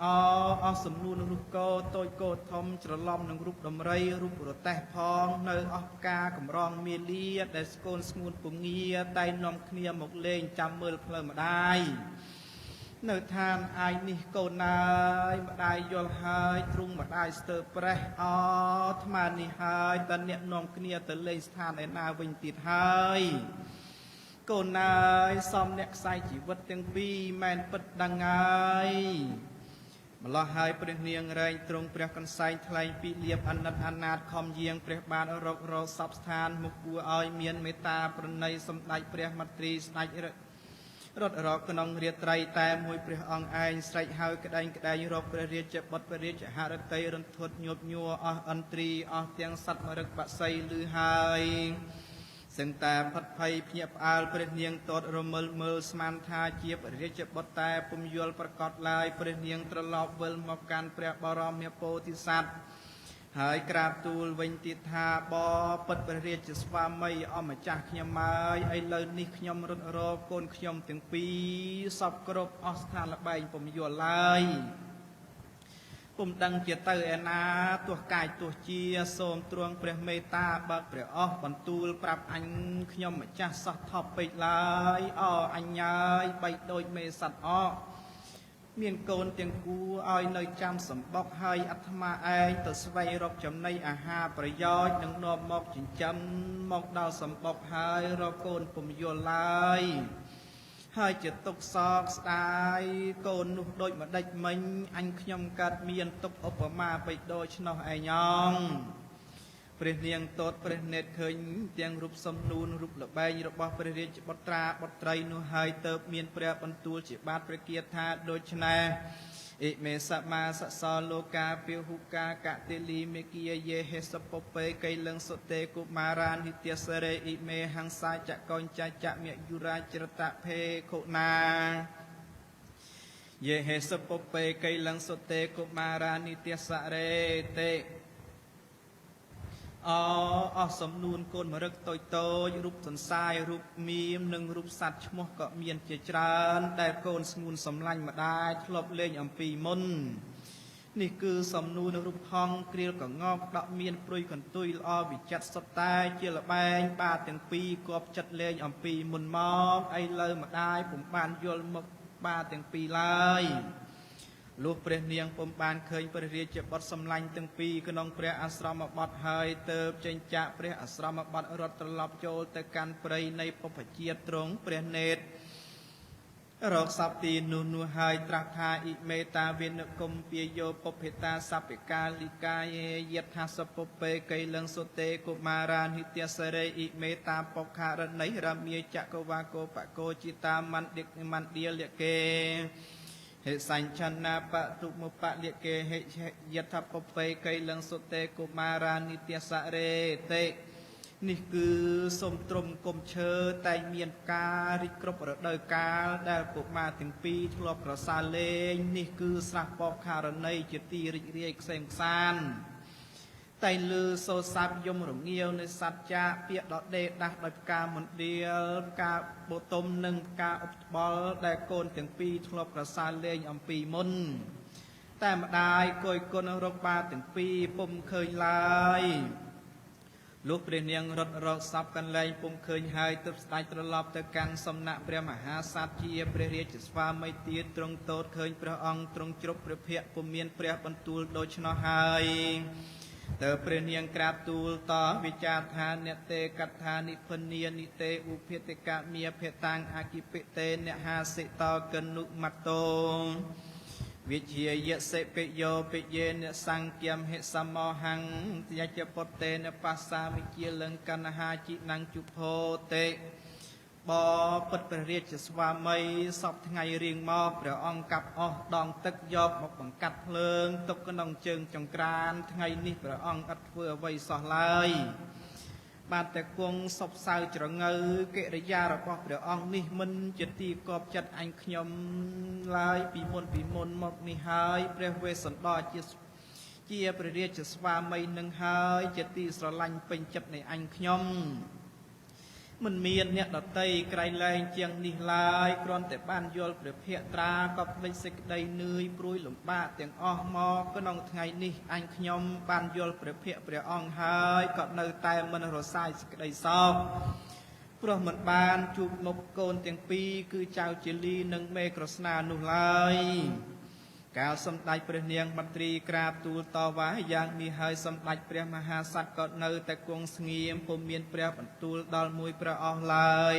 អសំនួរនឹងរូបកោតូចកោធំច្រឡំនឹងរូបដំរីរូបរទេះផងនៅអស់ផ្កាកម្រងមាលាដែលស្កូនស្ងួនពងាតែនាំគ្នាមកលេងចាំមើលផ្លូវម្ដាយនៅឋានអាយនេះកូនណាយម្ដាយយល់ហើយទ្រង់ម្ដាយស្ទើរប្រេះថ្មនេះហើយតើអ្នកនាំគ្នាទៅលេងស្ថានឯណាវិញទៀតហើយកូនណាយសំអ្នកខ្សែជីវិតទាំងពីរមែនពិតដឹងហើយម្លោះហើយព្រះនាងរែងទ្រង់ព្រះកន្សែងថ្លែងពីលៀបអាណិតអាណាតខំយាងព្រះបាទរករកសពស្ថានមុខគួរឲ្យមានមេត្តាប្រណីសម្ដេចព្រះមទ្រីស្ដេចរត់រកក្នុងរាត្រីតែមួយព្រះអង្គឯងស្រែកហៅក្តែងរកព្រះរាជបុត្រព្រះរាជហឫទ័យរន្ធត់ញាប់ញ័រអស់ឥន្ទ្រីអស់ទាំងសត្វមរឹកបក្សីឮហើយ សឹងតែផាត់ភ័យភ្ញាក់ផ្អើលព្រះនាងតតរមិលមើលស្មានថាជាព្រះរាជបុត្រតែពុំយល់ប្រកបឡើយព្រះនាងត្រឡប់វិលមកកាន់ព្រះបរមពោធិសត្វហើយក្រាបទូលវិញទៀតថាបពិតព្រះរាជស្វាមីអម្ចាស់ខ្ញុំហើយឥឡូវនេះខ្ញុំរត់រកកូនខ្ញុំទាំងពីរសពគ្រប់អស់ស្ថានល្បែងពុំយល់ឡើយពុំដឹងជាទៅឯណាទោះកាយទោះជាសូមទ្រង់ព្រះមេត្តាបើកព្រះអស់បន្ទូលប្រាប់អញខ្ញុំម្ចាស់សោះថប់ពេកឡើយអញហើយបីដូចមេសត្វអកមានកូនទាំងគូឲ្យនៅចាំសម្បុកហើយអាត្មាឯងទៅស្វែងរកចំណីអាហារប្រយោជន៍នឹងនាំមកចិញ្ចឹមមកដល់សម្បុកហើយរកកូនពុំយល់ឡើយហើយជាទុកសោកស្ដាយកូននោះដូចម្ដេចមិញអញខ្ញុំកើតមានទុកឧបមាបីដូចឆ្នោះឯងងព្រះនាងតតព្រះនេតឃើញទាំងរូបសំនួនរូបលបែងរបស់ព្រះរាជបុត្រាបុត្រីនោះហើយទៅមានព្រះបន្ទូលជាបាតព្រះគាថាដូច្នេះអិមេសមាសសលោកាពិហុកាកតិលីមេគិយេហេសពពេកៃលឹងសុតេកុមារានិទស្សរេអិមេហង្សាចកញ្ចចមយុរាចរតភេខុណាយេហេសពពេកៃលឹងសុតេកុមារានិទស្សរេតេអស់សំនួនកូនមរឹកតូចតូចរូបសន្សាយរូបមៀមនិងរូបសត្វឈ្មោះក៏មានជាច្រើនដែលកូនស្ងួនសំឡាញ់ម្ដាយធ្លាប់លេងអំពីមុននេះគឺសំនួនរូបហង្សគ្រាលកងកដកមានព្រួយកន្ទុយល្អវិចិត្រសុទ្ធតែជាលបែងបាទាំងពីរគប់ចិត្តលេងអំពីមុនមកឥឡូវម្ដាយពុំបានយល់មកបាទាំងពីរឡើយលុះព្រះនាងពុំបានឃើញព្រះរាជបុត្រសម្លាញ់ទាំងពីរក្នុងព្រះអាស្រមបុត្រហើយទៅចេញចាកព្រះអាស្រមបុត្ររត់ត្រឡប់ចូលទៅកាន់ព្រៃនៃពុព្វជាតិទ្រង់ព្រះនេតរកសពទីនោះហើយត្រាស់ថាអ៊ិមេតាវិនគុំពាយោពុភេតាសព្វកាលិកាយេយថាសពពេកៃលឹងសុតេកុមារានិទស្សរេអ៊ិមេតាបុក្ខរណៃរមាចកវាកោបកោចិតាមន្តិមន្តិលកេហេសញ្ឆនាបតុមុបលិកេហេយថាពពេកៃលឹងសុតេកុមារានិទស្សរេតេនេះគឺសូមទ្រមគុំឈើតែមានការរីកគ្រប់រដូវកាលដែលកុមារទាំងពីរធ្លាប់ប្រសើរលេងនេះគឺស្រះបោកខារណីជាទីរីករាយក្សេមក្សាន្តតែលើសូរស័ព្ទយំរងាវនៃសត្វចាពាកដដេដាស់ដោយផ្កាមណ្ឌៀលផ្កាបូតុមនិងផ្កាឧបត្បល់ដែលកូនទាំងពីរធ្លាប់ប្រសើរលេងអំពីមុនតែម្ដាយគយគុណរកបាទាំងពីរពុំឃើញឡើយលុះព្រះនាងរត់រកសពកន្លែងពុំឃើញហើយទើបស្ដេចត្រឡប់ទៅកាន់សំណាក់ព្រះមហាក្សត្រជាព្រះរាជស្វាមីទៀតទ្រង់ទតឃើញព្រះអង្គទ្រង់ជ្រប់ព្រះភ័ក្ត្រពុំមានព្រះបន្ទូលដូច្នោះហើយតើព្រះនាងក្រាបទូលតវិចារថាអ្នកទេកថានិព្វនានិទេឧភេតិកមាភេតាំងអគិពិទេនហាសិតកនុមត្តោវិជាយសិពិយោពិយេនសង្ឃមហិសមោហੰយច្ចពតេនបាសាវិជាលង្កណ្ហាជីណង្ជុភោតេបពិតព្រះរាជស្វាមីសពថ្ងៃរៀងមកព្រះអង្គកាប់អស់ដងទឹកយកមកបង្កាត់ភ្លើងទុកក្នុងជើងចង្ក្រានថ្ងៃនេះព្រះអង្គអត់ធ្វើអ្វីសោះឡើយបានតែគង់សពសៅច្រងើកិរិយារបស់ព្រះអង្គនេះមិនជាទីគប់ចិត្តអញខ្ញុំឡើយពីមុនមកនេះហើយព្រះវេស្សន្តរជាព្រះរាជស្វាមីនឹងហើយជាទីស្រឡាញ់ពេញចិត្តនៃអញខ្ញុំមិនមានអ្នកដតីក្រៃលែងជាងនេះឡើយគ្រាន់តែបានយល់ព្រះភក្ត្រាក៏ភ្លេចសេចក្តីនឿយព្រួយលំបាកទាំងអស់មកក្នុងថ្ងៃនេះអញខ្ញុំបានយល់ព្រះភក្ត្រព្រះអង្គហើយក៏នៅតែមិនរសាយសេចក្តីសោកព្រោះមិនបានជួបមុខកូនទាំងពីរគឺចៅជាលីនិងមេក្រស្នានោះឡើយកាលសម្ដេចព្រះនាងមន្ត្រីក្រាបទូលតវ៉ាយ៉ាងនេះហើយសម្ដេចព្រះមហាក្សត្រក៏នៅតែគង់ស្ងៀមពុំមានព្រះបន្ទូលដល់មួយព្រះអស់ឡើយ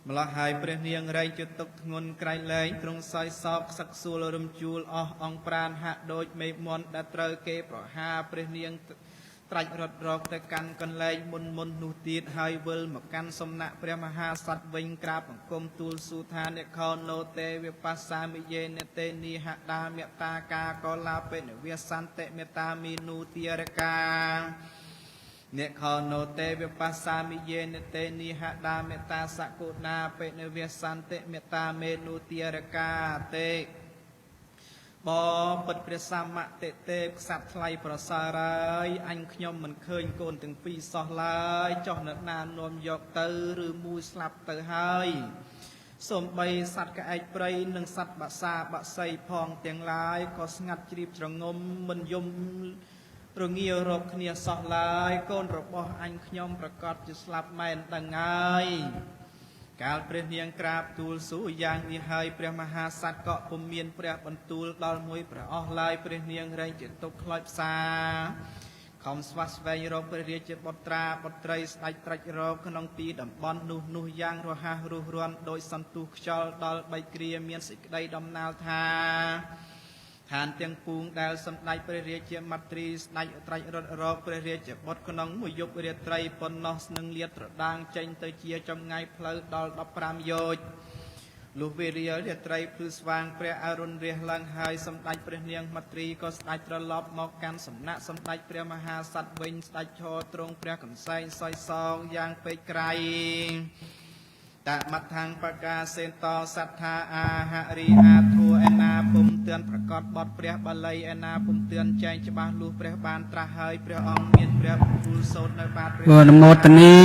ម្ល៉េះហើយព្រះនាងរែងជាទុកធ្ងន់ក្រៃលែងទ្រង់សោយសោកសឹកសួលរំជួលអស់អង្គប្រានហាក់ដូចមេមន់ដែលត្រូវគេប្រហារព្រះនាងត្រាច់រត់រកទៅកាន់កន្លែងមុននោះទៀតហើយវិលមកកាន់សំណាក់ព្រះមហាក្សត្រវិញក្រាបបង្គំទូលសួរថាអ្នកខោណូទេវិបស្សាមិយេនទេនីហដាមេតាកាកោឡាបេនវាសន្តិមេតាមីនូទារកា អ្នកខនោទេវិបស្សាមិយេនទេនិហដាមេតាសកុណាបេនវិសន្តិមេតាមេនុទារកាទេបពិតព្រះសម្មាតិទេខ្សាត់ថ្លៃប្រសើរហើយអញខ្ញុំមិនឃើញកូនទាំងពីរសោះឡើយចុះអ្នកណានាំយកទៅឬមួយស្លាប់ទៅហើយសូម្បីសត្វក្អែកព្រៃនិងសត្វបក្សាបក្សីផងទាំងឡាយក៏ស្ងាត់ជ្រាបជ្រងំមិនយំរងាវរកគ្នាសោះឡើយកូនរបស់អញខ្ញុំប្រកាសជាស្លាប់មែនដឹងហើយកាលព្រះនាងក្រាបទូលសួរយ៉ាងនេះហើយព្រះមហាក្សត្រក៏ពុំមានព្រះបន្ទូលដល់មួយព្រះអស់ឡើយព្រះនាងរែងជាទុកខ្លោចផ្សាខំស្វាស្វែងរកព្រះរាជបុត្រាបុត្រីស្ដេចត្រាច់រកក្នុងទីតំបន់នោះយ៉ាងរហ័សរុះរាន់ដោយសន្ទុះខ្យល់ដល់បីគ្រាមានសេចក្តីដំណាលថាឋានទាំងពួងដែលសម្ដេចព្រះរាជាមត្រីស្ដេចត្រាច់រត់រកព្រះរាជបុត្រក្នុងមួយយប់រាត្រីប៉ុណ្ណោះនឹងលាតត្រដាងចេញទៅជាចម្ងាយផ្លូវដល់15យោជន៍លុះវេរារាត្រីភ្លឺស្វាងព្រះអរុណរះឡើងហើយសម្ដេចព្រះនាងមត្រីក៏ស្ដេចត្រឡប់មកកាន់សំណាក់សម្ដេចព្រះមហាក្សត្រវិញស្ដេចឈរទ្រង់ព្រះកន្សែងសយសងយ៉ាងពេកក្រៃតមថាំងបកាសេនតសត្ថាអាហរិអាធัวឯណាពុំទឿនប្រកាសបទព្រះបាលីឯណាពុំទឿនចែងច្បាស់លុះព្រះបានត្រាស់ហើយព្រះអង្គមានព្រះបន្ទូលសូត្រនៅបាតព្រះអនុមោទនី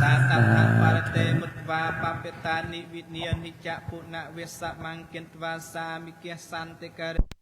សាតថាបរតេមុតវាបបេតានិវិញ្ញានិច្ចពុណវេសមង្គិនទ្វាសាមិគសន្តិករ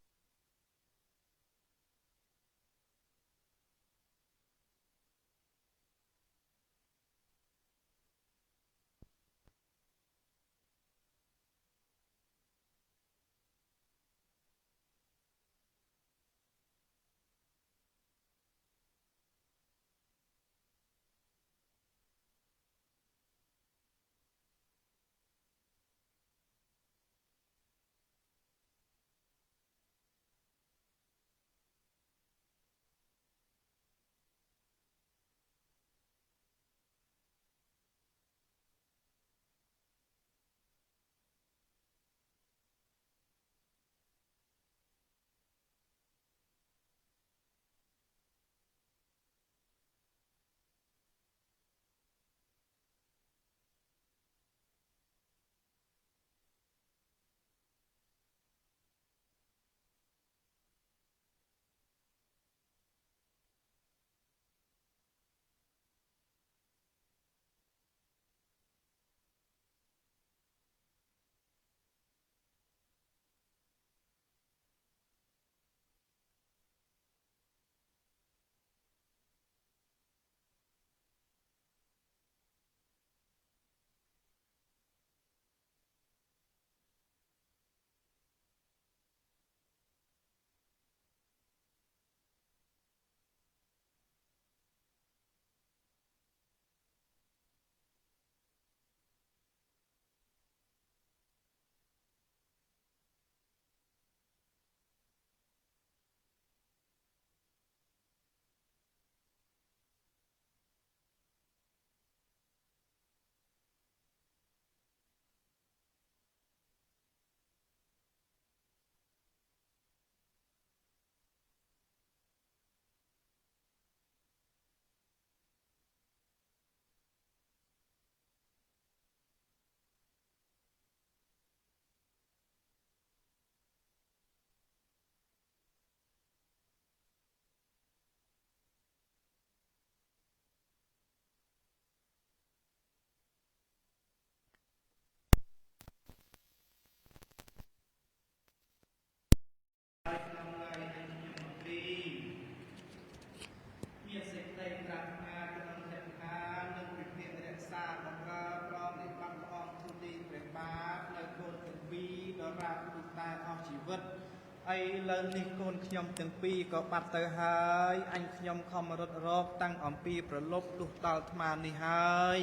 អីលើនេះកូនខ្ញុំទាំងពីរក៏បាត់ទៅហើយអញខ្ញុំខំរត់រកតាំងអំពីប្រលប់លុះដល់ថ្មនេះហើយ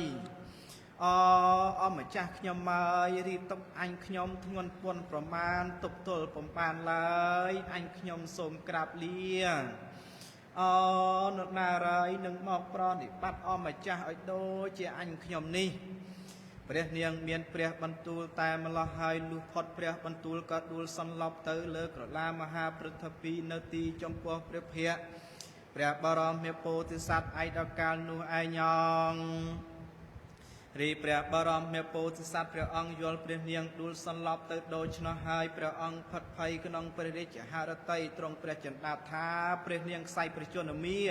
អម្ចាស់ខ្ញុំមករីតុកអញខ្ញុំធ្ងន់ពន់ប្រមាណទប់ទល់បំបានឡើយអញខ្ញុំសូមក្រាបលានរណារាយនឹងមកប្រណិបត្តិអម្ចាស់ឲ្យដូចជាអញខ្ញុំនេះព្រះនាងមានព្រះបន្ទូលតែម្លោះហើយលុះផុតព្រះបន្ទូលក៏ដួលសន្លប់ទៅលើក្រឡាមហាព្រឹទ្ធពីនៅទីចំពោះព្រះភ័ក្ត្រ ព្រះបរមពុទ្ធិសត្វឯដកាលនោះឯងងរីព្រះបរមពុទ្ធិសត្វព្រះអង្គយល់ព្រះនាងដួលសន្លប់ទៅដូច្នោះហើយព្រះអង្គផិតភ័យក្នុងព្រះរាជហឫទ័យទ្រង់ព្រះចិន្តាថាព្រះនាងខ្សែព្រះជន្មា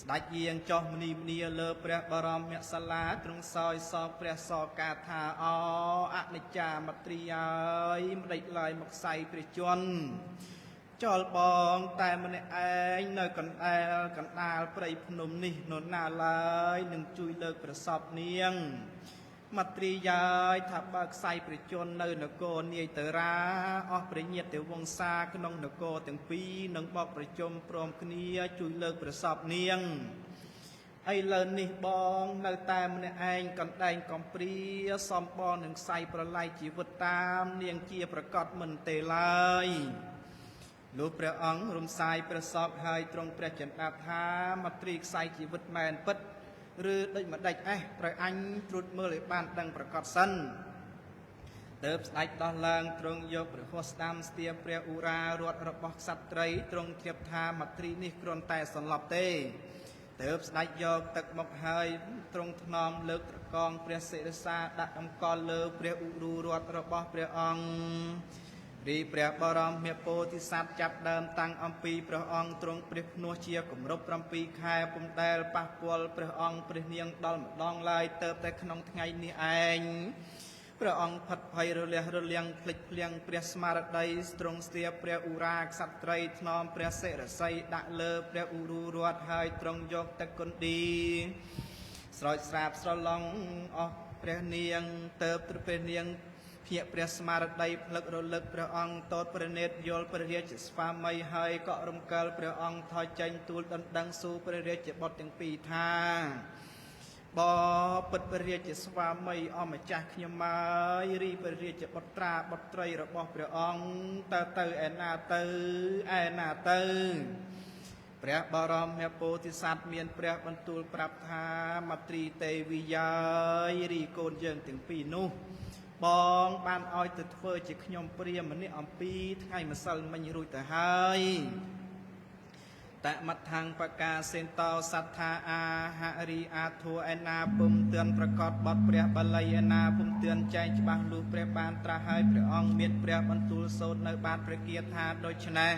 ស្ដេចយាងចុះមនីមនីលើព្រះបរមសាលាទ្រង់សោយសោកព្រះសោកាថាអអនិច្ចាមត្រីហើយម្ដេចឡើយមកខ្សែព្រះជន្មចលបងតែម្នាក់ឯងនៅកណ្ដាលព្រៃភ្នំនេះនរណាឡើយនឹងជួយលើកប្រសពនាងមត្រីយាយថាបើខ្សែព្រះជន្មនៅនគរនាយតរាអស់ព្រះញាតិវង្សាក្នុងនគរទាំងពីរនឹងបកប្រជុំព្រមគ្នាជួយលើកប្រសពនាងឥឡូវនេះបងនៅតែម្នាក់ឯងកណ្ដែងកំព្រាសំបងនឹងខ្សែប្រឡាយជីវិតតាមនាងជាប្រកាសមិនទេឡើយលោកព្រះអង្គរំសាយព្រះសពហើយទ្រង់ព្រះចិន្តាថាមត្រីខ្សែជីវិតមែនពិតឬដូចម្ដេចត្រូវអញត្រួតមើលឲ្យបានដឹងប្រកាសសិនទើបស្ដេចដោះឡើងទ្រង់យកព្រះហស្តស្ដាំស្ទាបព្រះឧរារត់របស់ក្សត្រីទ្រង់ធៀបថាមត្រីនេះគ្រាន់តែសន្លប់ទេទើបស្ដេចយកទឹកមកហើយទ្រង់ថ្នមលើកត្រកងព្រះសិរសាដាក់តម្កល់លើព្រះឧរុរត់របស់ព្រះអង្គរីព្រះបរមពុទ្ធិសត្វចាប់ដើមតាំងអំពីព្រះអង្គទ្រង់ព្រះភ្នោះជាគម្រប់7ខែពុំដែលប៉ះពាល់ព្រះអង្គព្រះនាងដល់ម្ដងឡើយទៅតែក្នុងថ្ងៃនេះឯងព្រះអង្គផិតភ័យរលះរលាំងភ្លេចភ្លាំងព្រះស្មារតីទ្រង់ស្ទាបព្រះឧរាក្សត្រីថ្នមព្រះសិរស័យដាក់លើព្រះឧរុរត់ហើយទ្រង់យកទឹកគុណ្ឌីស្រោចស្រាបស្រឡងអស់ព្រះនាងទៅព្រះនាងភ្ញាក់ព្រះស្មារតីផ្លឹករលឹកព្រះអង្គតតព្រះនេតយល់ព្រះរាជស្វាមីហើយក៏រំកិលព្រះអង្គថយចេញទូលដណ្ដឹងសួរព្រះរាជបុត្រទាំងពីរថាបពិតព្រះរាជស្វាមីអម្ចាស់ខ្ញុំហើយរីព្រះរាជបុត្រាបុត្រីរបស់ព្រះអង្គទៅឯណាទៅព្រះបរមពុទ្ធិសត្វមានព្រះបន្ទូលប្រាប់ថាមត្រីទេវីយាយរីកូនយើងទាំងពីរនោះបងបានឲ្យទៅធ្វើជាខ្ញុំព្រាហ្មណ៍ម្នាក់អំពីថ្ងៃម្សិលមិញរួចទៅហើយតមថាំងបកាសេនតោសត្ថាអាហរីអាធัวឯណាពុំទឿនប្រកាសបទព្រះបាលីឯណាពុំទឿនចែងច្បាស់លុះព្រះបានត្រាស់ហើយព្រះអង្គមានព្រះបន្ទូលសូត្រនៅបាតព្រះគាថាដូច្នេះ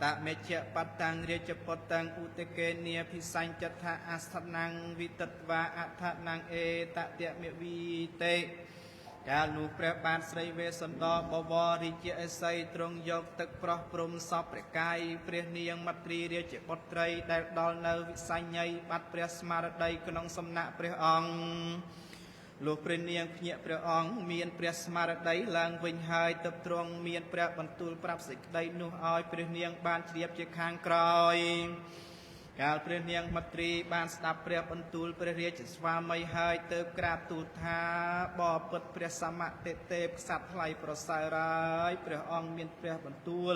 តមេជ្ជបតាំងរាជបុតាំងឧតកេនីភិសញ្ចថាអស្ថនាំងវិតត្វាអដ្ឋនាំងអេតតមេវីតេកាលនោះព្រះបាទស្រីវេស្សន្តរបវររាជឥសីទ្រង់យកទឹកប្រោះព្រំសពព្រះកាយព្រះនាងមត្រីរាជបុត្រីដែលដល់នៅវិសញ្ញ័យបាត់ព្រះស្មារតីក្នុងសំណាក់ព្រះអង្គលោកព្រះនាងភ្ញាក់ព្រះអង្គមានព្រះស្មារតីឡើងវិញហើយទើបទ្រង់មានព្រះបន្ទូលប្រាប់សេចក្តីនោះឲ្យព្រះនាងបានជ្រាបជាខាងក្រោយកាលព្រះនាងមត្រីបានស្ដាប់ព្រះបន្ទូលព្រះរាជស្វាមីហើយទើបក្រាបទូលថាបពិតព្រះសមតិទេពក្សត្រថ្លៃប្រសើរហើយព្រះអង្គមានព្រះបន្ទូល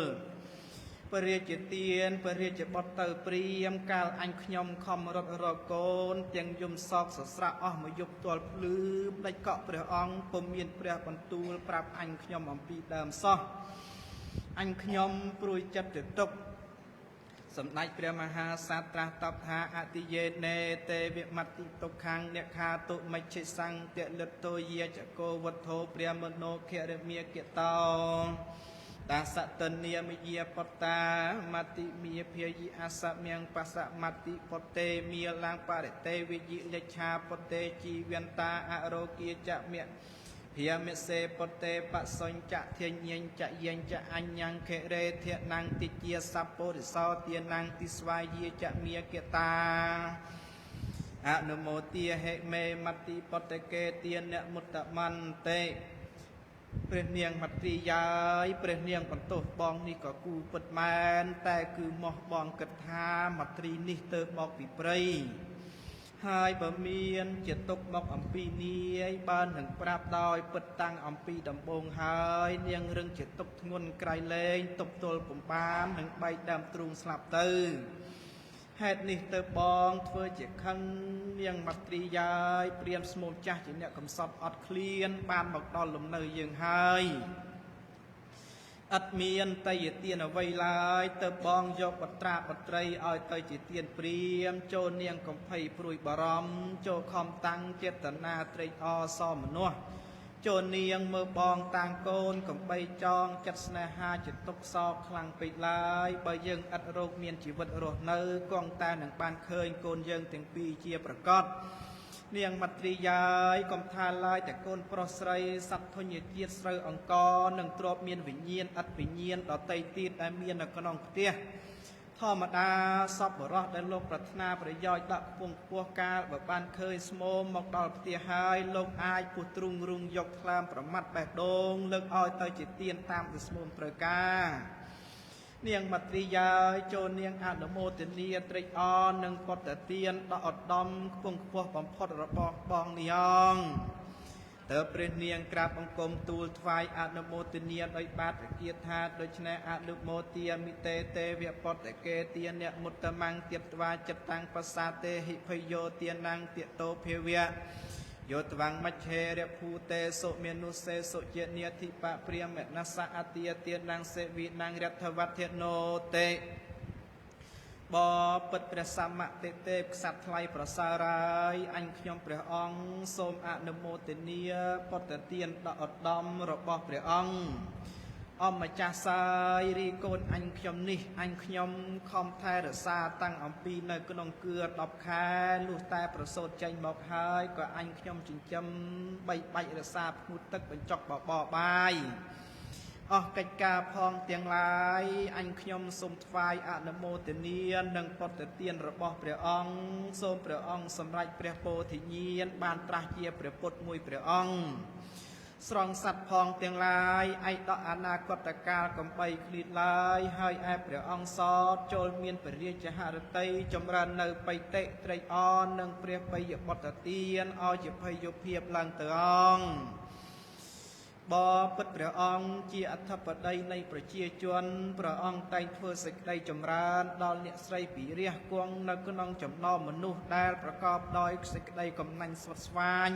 ព្រះរាជទានព្រះរាជបុត្រទៅព្រាមកាលអញខ្ញុំខំរត់រកកូនទាំងយំសោកសស្រាក់អស់មួយយប់ទាល់ភ្លឺម្ដេចក៏ព្រះអង្គពុំមានព្រះបន្ទូលប្រាប់អញខ្ញុំអំពីដើមសោះអញខ្ញុំព្រួយចិត្តទៅទុកសម្ដេចព្រះមហាក្សត្រត្រាស់តបថាអតិយេណេទេវិមតិទុក្ខាំងអ្នកខាតុមិច្ឆិសង្ឃលិតតោយាចកោវត្ថោព្រះមនោខរមាគិតោតាសតនីមយាបតាមតិមាភាយិអសមៀងបសមតិពតេមាឡើងបរិតេវិយិលិច្ឆាពតេជីវន្តាអរោគាចមៈភិយមិសេពតេបសញ្ចធិញ្ញចយញ្ចអញ្ញខេរេធនੰតិជាសពុរិសោទានੰតិស្វាយាចមាកតាអនុមោទាហេមេមតិពតកេទានមុត្តមន្តេព្រះនាងមត្រីយាយព្រះនាងបន្ទោសបងនេះក៏គូពិតមែនតែគឺមកបងគិតថាមត្រីនេះទៅបោកពីព្រៃហើយបើមានជាទុកមកអំពីនាយបាននឹងប្រាប់ដោយពិតតាំងអំពីដំបងហើយនាងរឹងជាទុកធ្ងន់ក្រៃលែងទប់ទល់ពំបាននឹងបែកដើមទ្រូងស្លាប់ទៅហេតុនេះទៅបងធ្វើជាខឹងនាងមត្រីយាយព្រាមស្មូតចាស់ជាអ្នកកំសត់អត់ឃ្លានបានមកដល់លំនៅយើងហើយ អត់មានតយទានអ្វីឡើយទៅបងយកបត្រាបត្រីឲ្យទៅជាទានព្រាមចូលនាងកំភៃព្រួយបារម្ភចូលខំតាំងចេតនាត្រេកអរសមនុស្សចូលនាងមើលបងតាំងកូនកំបីចងចិត្តស្នេហាចិត្តទុកសោកខ្លាំងពេកឡើយបើយើងឥតរោគមានជីវិតរស់នៅគង់តែនឹងបានឃើញកូនយើងទាំងពីរជាប្រកបនាងមត្រីយាយកុំថាឡើយតែកូនប្រុសស្រីសត្វធញ្ញជាតិស្រូវអង្គនឹងទ្របមានវិញ្ញាណឥតវិញ្ញាណដតីទៀតដែលមាននៅក្នុងផ្ទះធម្មតាសពបរោះដែលលោកប្រាថ្នាប្រយោជន៍ដាក់ខ្ពង់ខ្ពស់កាលបើបានឃើញស្មោមមកដល់ផ្ទះហើយលោកអាចពុះទ្រុងរុងយកថ្លើមប្រមាត់បេះដូងលើកឲ្យទៅជាទានតាមដែលស្មោមត្រូវការនាងមត្រីយាយចូលនាងអនុមោទនាត្រេកអរនឹងពុទ្ធទានដ៏ឧត្តមខ្ពង់ខ្ពស់បំផុតរបស់បងនាងតើព្រះនាងក្រាបបង្គំទូលថ្វាយអនុមោទនាដោយបាតព្រះគាថាដូច្នេះអនុមោទាមិតេទេវពុទ្ធកេទានមុត្តមង្គទាត្វាចិត្តតាំងបសាទេហិភយោទានងទតោភាវៈយោតវាំងមច្ឆេរភូតេសុមនុសេសុជានិធិបព្រាមនសអតិយទានងសេវិណងរដ្ឋវត្ថិណោតេបពិតព្រះសមតិទេពក្សត្រថ្លៃប្រសើរហើយអញខ្ញុំព្រះអង្គសូមអនុមោទនាពុទ្ធទានដ៏ឧត្តមរបស់ព្រះអង្គអម្ចាស់សាយរីកូនអញខ្ញុំនេះអញខ្ញុំខំថែរក្សាតាំងអំពីនៅក្នុងគឿ10ខែលុះតែប្រសូតចេញមកហើយក៏អញខ្ញុំចិញ្ចឹមបីបាច់រក្សាផ្នូតទឹកបញ្ចុកបបបាយអស់កិច្ចការផងទាំងឡាយអញខ្ញុំសូមថ្វាយអនុមោទនានឹងពុទ្ធទានរបស់ព្រះអង្គសូមព្រះអង្គសម្រេចព្រះពោធិញ្ញាណបានត្រាស់ជាព្រះពុទ្ធមួយព្រះអង្គស្រង់សត្វផងទាំងឡាយឯកអនាគតកាលកំបីឃ្លាតឡើយហើយឯព្រះអង្គសតចូលមានពរាជហឫទ័យចម្រើននៅបៃតិត្រេកអរនឹងព្រះបិយបុត្រទានឲ្យជាភ័យយុភាពឡើងទៅអង្គបពិតព្រះអង្គជាអធិបតីនៃប្រជាជនព្រះអង្គតែងធ្វើសេចក្តីចម្រើនដល់អ្នកស្រីពីរះគង់នៅក្នុងចំណោមមនុស្សដែលប្រកបដោយសេចក្តីកំណាញ់ស្វិតស្វាញ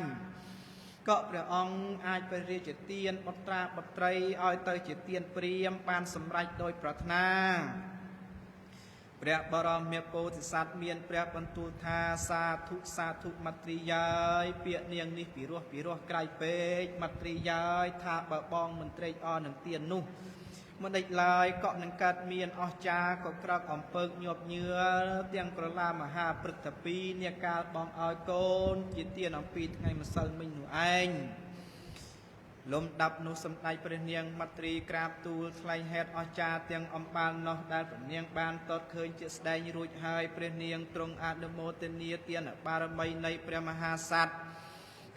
ក៏ព្រះអង្គអាចព្រះរាជទានបុត្រាបុត្រីឲ្យទៅជាទានព្រាមបានសម្រេចដោយប្រាថ្នាព្រះបរមពុទ្ធសាសនាមានព្រះបន្ទូលថាសាធុសាធុមត្រីយាយពាក្យនាងនេះពីរោះក្រៃពេកមត្រីយាយថាបើបងមិនត្រេកអរនឹងទាននោះមិនដេចឡើយក៏នឹងកើតមានអស្ចារ្យក៏ក្រោកអំពើញាប់ញឿទាំងក្រឡាមហាព្រឹទ្ធពីរនាកាលបងឲ្យកូនជាទានអំពីថ្ងៃម្សិលមិញនោះឯងលំដាប់នោះសម្ដេចព្រះនាងមត្រីក្រាបទូលថ្លែងហេតុអស្ចារ្យទាំងអំបាលនោះដែលព្រះនាងបានតតឃើញជាស្ដែងរួចហើយព្រះនាងទ្រង់អនុមោទនាទានបារមីនៃព្រះមហាក្សត្រ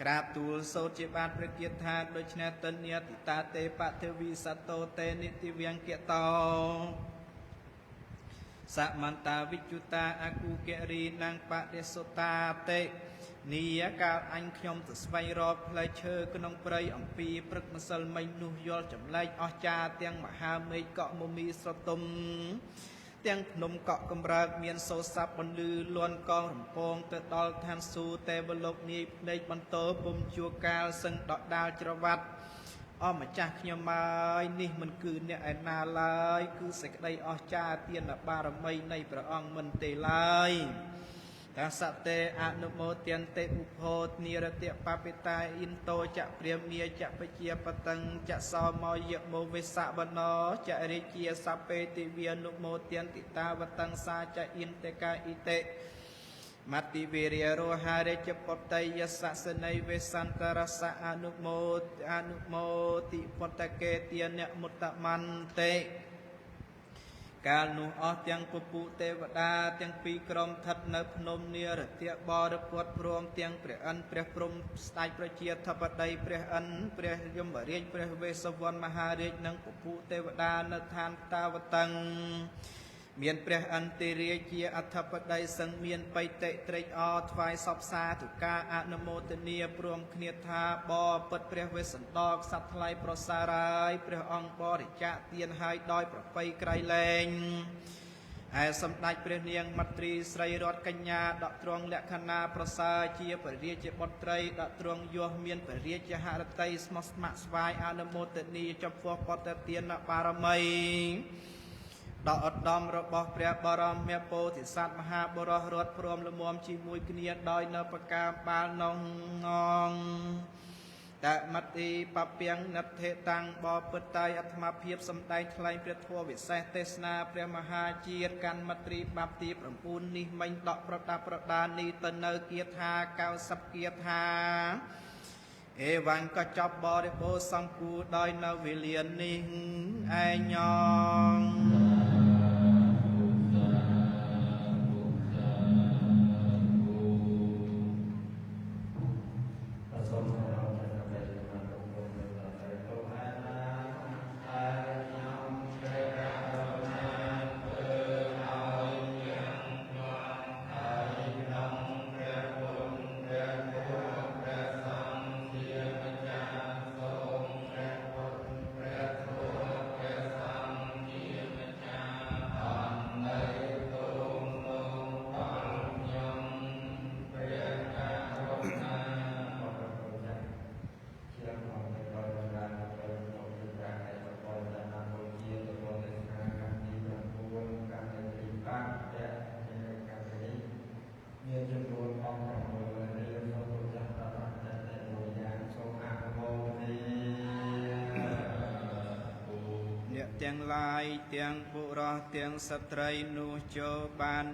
ក្រាបទូលសូត្រជាបានព្រះគាថាដូច្នេះទិន្យតិតាទេបទេវីសតោតេនិតិវង្កតោសមន្តាវិជុតាអគុគរីណាងបដិសុតាតេនីកាលអញខ្ញុំទៅស្វែងរកផ្លែឈើក្នុងព្រៃអំពីព្រឹកម្សិលមិញនោះយល់ចម្លែកអស្ចារ្យទាំងមហាមេឃកក់មមីស្រទុំទាំងភ្នំកក់កម្រើកមានសូរស័ព្ទបន្លឺលន់កងរំពងទៅដល់ឋានសួគ៌ទេវលោកនាយភ្នែកបន្តពុំជួកាលសឹងដកដាលច្រវត្តអម្ចាស់ខ្ញុំហើយនេះមិនគឺអ្នកឯណាឡើយគឺសេចក្តីអស្ចារ្យទានបារមីនៃព្រះអង្គមិនទេឡើយតាសតេអនុមោទន្តិឧភោទនិរតិបពិតាអ៊ិនតោចព្រាមាចបជាបតੰចសោមយមោវិសបណោចរិជាសពេតិវានុមោទន្តិតាវតੰសាចអ៊ិនតកាអ៊ិតេមតិវិរិយរោហារិចពតយសសន័យវេសន្តរសអនុមោតិពតកេទានមុត្តមន្តេកាលនោះអស់ទាំងពពុទេវតាទាំងពីរក្រុមស្ថិតនៅភ្នំនិរតបរិពុតព្រមទាំងព្រះអិនព្រះព្រំស្ដេចប្រជាធិបតីព្រះអិនព្រះយមរាជព្រះវេស្សវណ្ណមហារាជនិងពពុទេវតានៅឋានតាវតੰមានព្រះអន្តិរាជជាអធិបតីសឹងមានបៃតិត្រេកអរថ្វាយសពសាធុការអនុមោទនាព្រមគ្នាថាបពិតព្រះវេស្សន្តរក្សត្រថ្លៃប្រសើរហើយព្រះអង្គបរិច្ចាគទានហើយដោយប្រពៃក្រៃលែង ហើយសម្ដេចព្រះនាងមត្រីស្រីរតកញ្ញាដកទ្រង់លក្ខណៈប្រសើរជាព្រះរាជបុត្រីដកទ្រង់យោមានព្រះរាជហឫទ័យស្មោះស្ម័គ្រស្វាយអនុមោទនីចំពោះបទទានបារមីដ៏ឧត្តមរបស់ព្រះបរមពុទ្ធិសត្វមហាបរោះរត់ព្រមលំមជាមួយគ្នាដោយនៅប្រការបាលនងងតមតិបពាំងណដ្ឋេតាំងបពុទ្ធៃអធមភាពសម្ដែងថ្លែងព្រះធម៌វិសេសទេសនាព្រះមហាជាតិកាន់មត្រីបាប់ទី9នេះមិញដកប្រដាប់ប្រដានីទៅនៅគាថា90គាថាអេវ៉ាញ់ក៏ចប់បរិបូរសង្គូដោយនៅវេលានេះឯញងទាំងឡាយទាំងបុរសទាំងស្ត្រីនោះចូលបាន